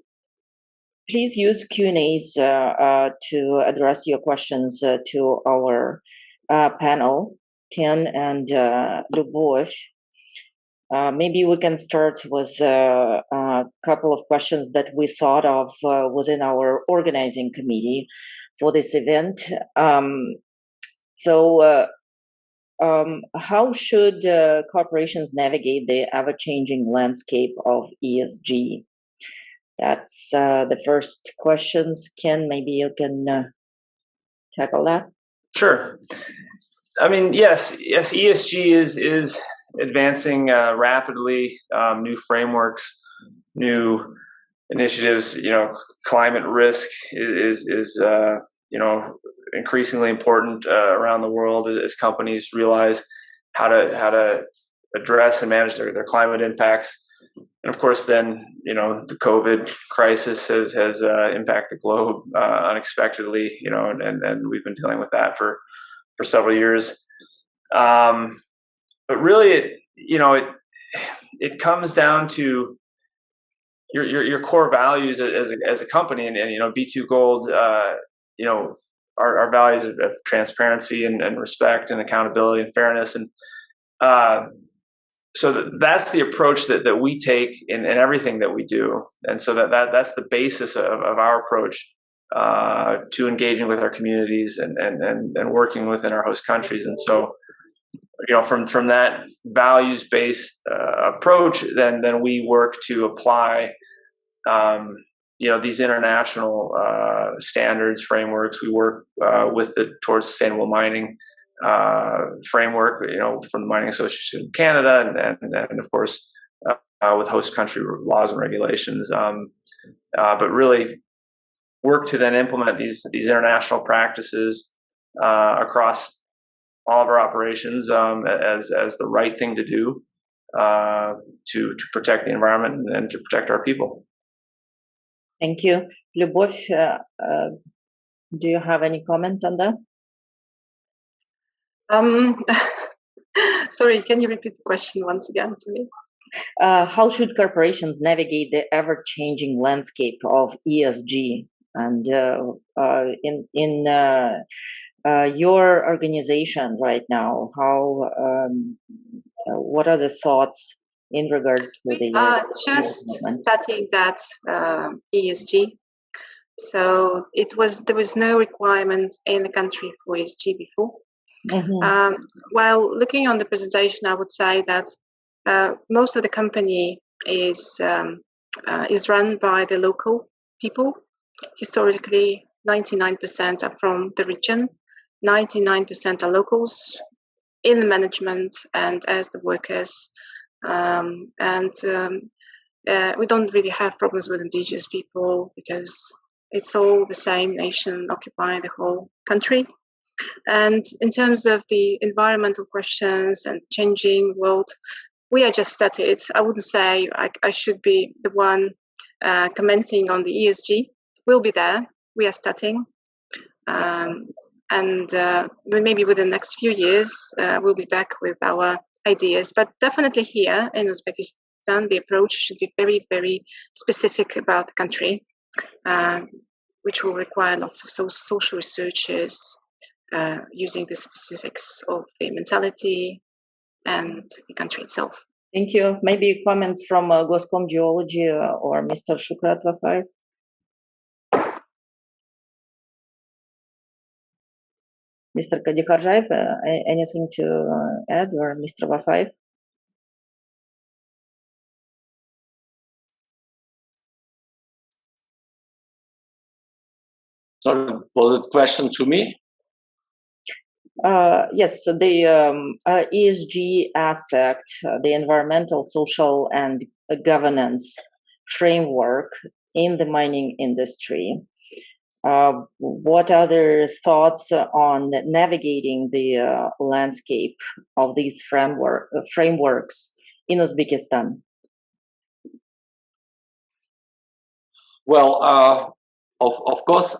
please use Q&As to address your questions to our panel, Ken and Lyubov. Maybe we can start with a couple of questions that we thought of within our organizing committee for this event. How should corporations navigate the ever-changing landscape of ESG? That's the first questions. Ken, maybe you can tackle that. Sure. I mean, yes, ESG is advancing rapidly. New frameworks, new initiatives. Climate risk is increasingly important around the world as companies realize how to address and manage their climate impacts. And of course, then the COVID crisis has impacted the globe unexpectedly. And we've been dealing with that for several years. But really, it comes down to your core values as a company, and B2Gold, our values of transparency and respect and accountability and fairness, and so that's the approach that we take in everything that we do, and so that's the basis of our approach to engaging with our communities and working within our host countries, and so. From that values-based approach, then we work to apply these international standards, frameworks. We work with the Towards Sustainable Mining framework, from the Mining Association of Canada, and of course with host country laws and regulations. But really work to then implement these international practices across all of our operations as the right thing to do to protect the environment and to protect our people. Thank you. Lyubov, do you have any comment on that? Sorry, can you repeat the question once again to me? How should corporations navigate the ever-changing landscape of ESG? And in your organization right now, what are the thoughts in regards to we are just studying that ESG. So there was no requirement in the country for ESG before. Mm-hmm. While looking on the presentation, I would say that most of the company is run by the local people. Historically, 99% are from the region, 99% are locals in the management and as the workers. We don't really have problems with indigenous people because it's all the same nation occupying the whole country. And in terms of the environmental questions and changing world, we are just studying it. I wouldn't say I should be the one commenting on the ESG. We'll be there. We are studying. Maybe within the next few years, we'll be back with our ideas. But definitely here in Uzbekistan, the approach should be very, very specific about the country, which will require lots of social researchers using the specifics of the mentality and the country itself. Thank you. Maybe comments from Goscom Geology or Mr. Shukrat Vafayev? Mr. Kadikharjayev, anything to add, or Mr. Vafayev? Sorry, was it question to me? Yes, so the ESG aspect, the environmental, social, and governance framework in the mining industry. What are the thoughts on navigating the landscape of these frameworks in Uzbekistan? Well, of course,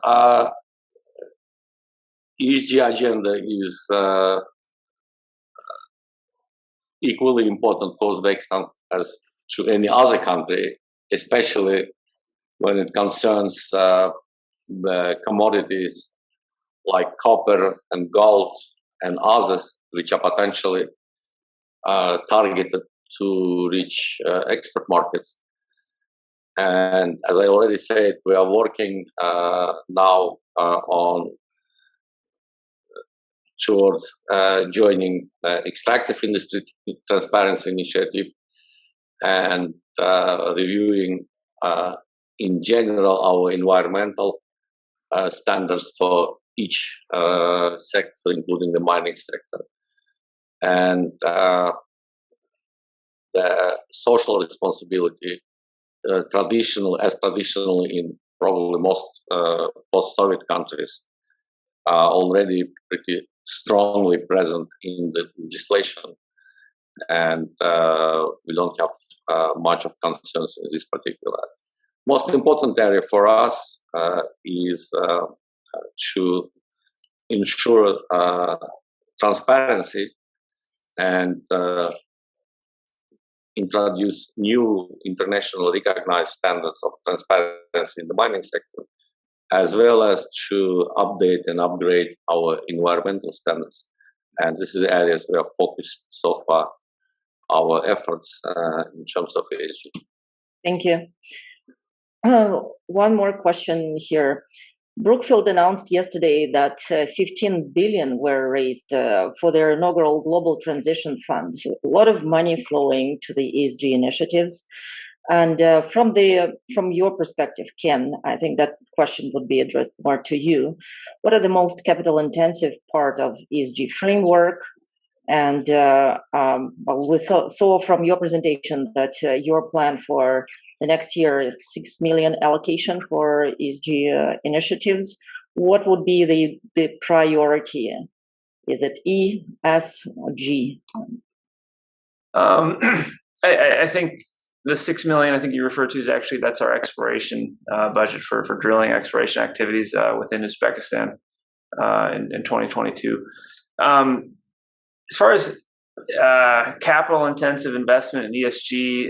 ESG agenda is equally important for Uzbekistan as to any other country, especially when it concerns the commodities like copper and gold and others, which are potentially targeted to reach export markets. And as I already said, we are working now towards joining Extractive Industry Transparency Initiative and reviewing in general our environmental standards for each sector, including the mining sector. And the social responsibility, traditional in probably most post-Soviet countries, are already pretty strongly present in the legislation, and we don't have much of concerns in this particular. Most important area for us is to ensure transparency and introduce new internationally recognized standards of transparency in the mining sector, as well as to update and upgrade our environmental standards. And this is the areas we have focused so far our efforts in terms of ESG. Thank you. One more question here. Brookfield announced yesterday that 15 billion were raised for their inaugural Global Transition Fund. A lot of money flowing to the ESG initiatives. And from your perspective, Ken, I think that question would be addressed more to you. What are the most capital-intensive part of ESG framework? And we saw from your presentation that your plan for the next year is 6 million allocation for ESG initiatives. What would be the priority? Is it E, S, or G? I think the 6 million I think you referred to is actually that's our exploration budget for drilling exploration activities within Uzbekistan in 2022. As far as capital intensive investment in ESG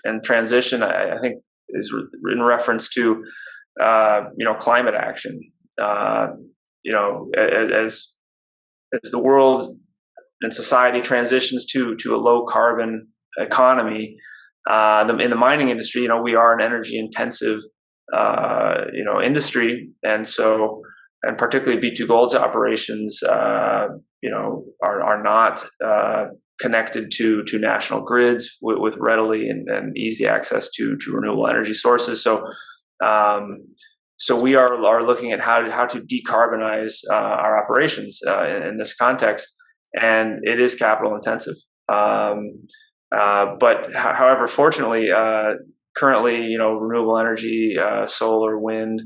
and transition, I think is in reference to climate action. As the world and society transitions to a low carbon economy, in the mining industry, we are an energy intensive industry, and particularly B2Gold's operations are not connected to national grids with readily and easy access to renewable energy sources. So we are looking at how to decarbonize our operations in this context, and it is capital intensive. But however, fortunately, currently, renewable energy, solar, wind,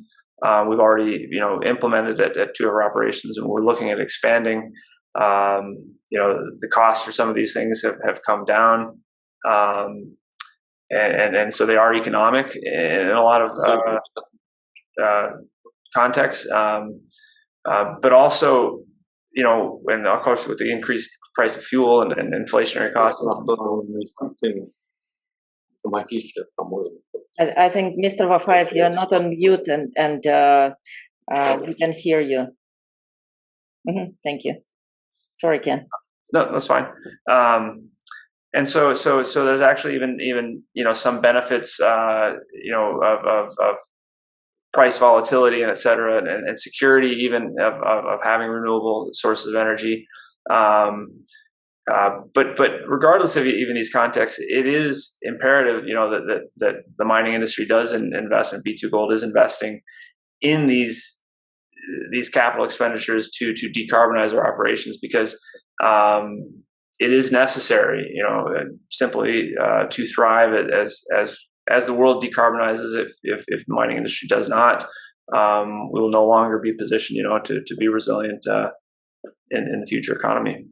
we've already, implemented at 2 of our operations, and we're looking at expanding. The costs for some of these things have come down, and so they are economic in a lot of contexts. But also, and of course with the increased price of fuel and inflationary costs. I think Mr. Vafayev, you're not on mute, and we can hear you. Thank you. Sorry, Ken. No, that's fine. And so there's actually even some benefits of price volatility and et cetera, and security even of having renewable sources of energy. But regardless of even these contexts, it is imperative, that the mining industry does invest, and B2Gold is investing in these capital expenditures to decarbonize our operations, because it is necessary, simply to thrive as the world decarbonizes. If the mining industry does not, we will no longer be positioned, to be resilient in the future economy.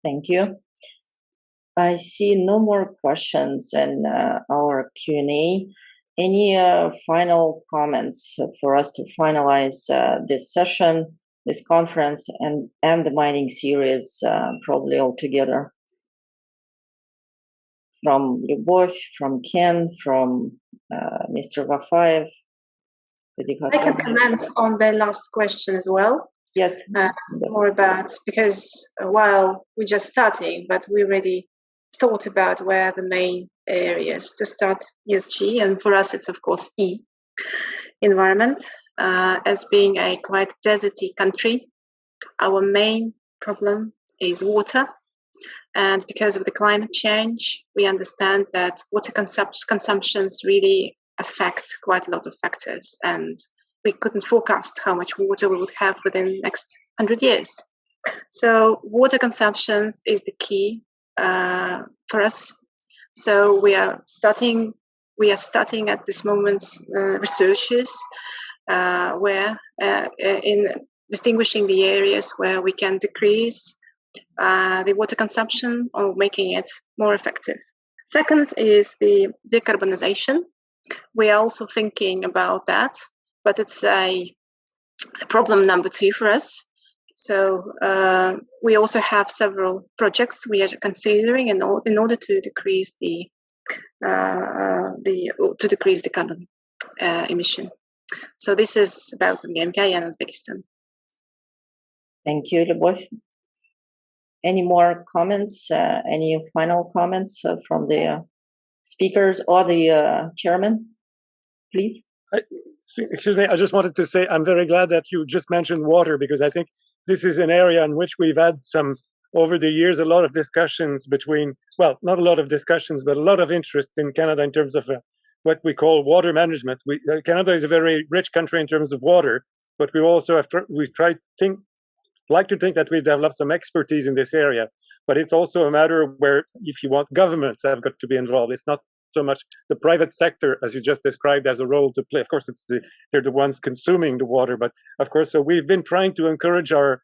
Thank you. I see no more questions in our Q&A. Any final comments for us to finalize this session, this conference, and the mining series probably all together? From Lyubov, from Ken, from Mr. Vafayev. I can comment on the last question as well. Yes. More about, because while we're just starting, but we already thought about where the main areas to start ESG, and for us it's of course E, environment. As being a quite deserty country, our main problem is water, and because of the climate change, we understand that water consumptions really affect quite a lot of factors, and we couldn't forecast how much water we would have within the next 100 years. So water consumption is the key for us. So we are starting at this moment researches where in distinguishing the areas where we can decrease the water consumption or making it more effective. Second is the decarbonization. We are also thinking about that, but it's a problem number 2 for us. So we also have several projects we are considering in order to decrease the carbon emission. So this is about MK and Uzbekistan. Thank you, Lyubov. Any more comments? Any final comments from the speakers or the chairman, please? Excuse me, I just wanted to say I'm very glad that you just mentioned water, because I think this is an area in which we've had some over the years a lot of discussions between, well, not a lot of discussions, but a lot of interest in Canada in terms of what we call water management. Canada is a very rich country in terms of water, but we also have we've tried like to think that we've developed some expertise in this area. But it's also a matter where, if you want, governments have got to be involved. It's not so much the private sector, as you just described, as a role to play. Of course, they're the ones consuming the water, but of course, so we've been trying to encourage our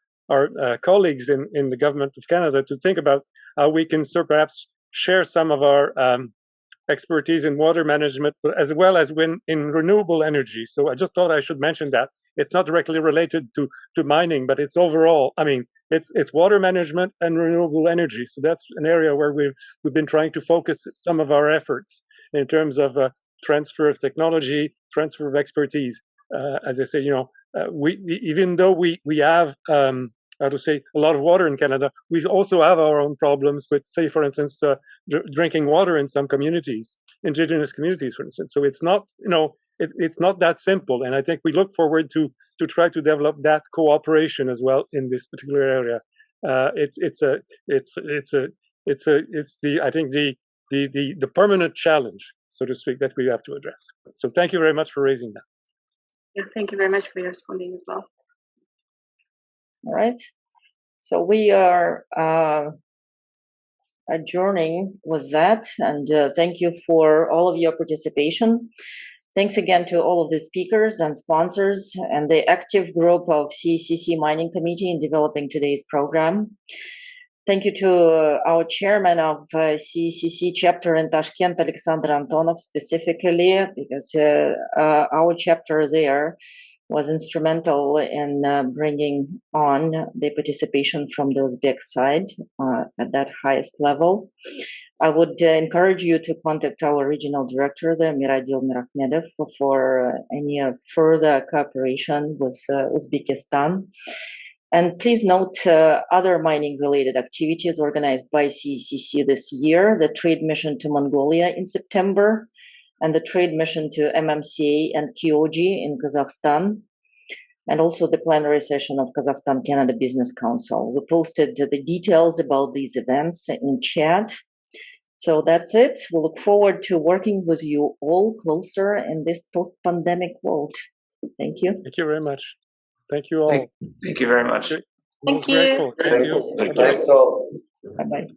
colleagues in the government of Canada to think about how we can perhaps share some of our expertise in water management, as well as in renewable energy. So I just thought I should mention that. It's not directly related to mining, but it's overall. I mean, it's water management and renewable energy. So that's an area where we've been trying to focus some of our efforts in terms of transfer of technology, transfer of expertise. As I say, even though we have how to say, a lot of water in Canada, we also have our own problems with, say, for instance, drinking water in some communities, Indigenous communities, for instance. So it's not, it's not that simple. And I think we look forward to try to develop that cooperation as well in this particular area. It's the permanent challenge, so to speak, that we have to address. So thank you very much for raising that. Yeah, thank you very much for responding as well. All right. So we are adjourning with that, and thank you for all of your participation. Thanks again to all of the speakers and sponsors and the active group of CECC Mining Committee in developing today's program. Thank you to our chairman of CECC chapter in Tashkent, Alexander Antonov, specifically, because our chapter there was instrumental in bringing on the participation from the Uzbek side at that highest level. I would encourage you to contact our regional director, the Miradil Mirahmedov, for any further cooperation with Uzbekistan. And please note other mining-related activities organized by CECC this year: the trade mission to Mongolia in September, and the trade mission to MMCA and Kyoji in Kazakhstan, and also the plenary session of Kazakhstan-Canada Business Council. We posted the details about these events in chat. So that's it. We look forward to working with you all closer in this post-pandemic world. Thank you. Thank you very much. Thank you all. Thank you very much. Thank you. Thank you. Thanks all. Bye-bye.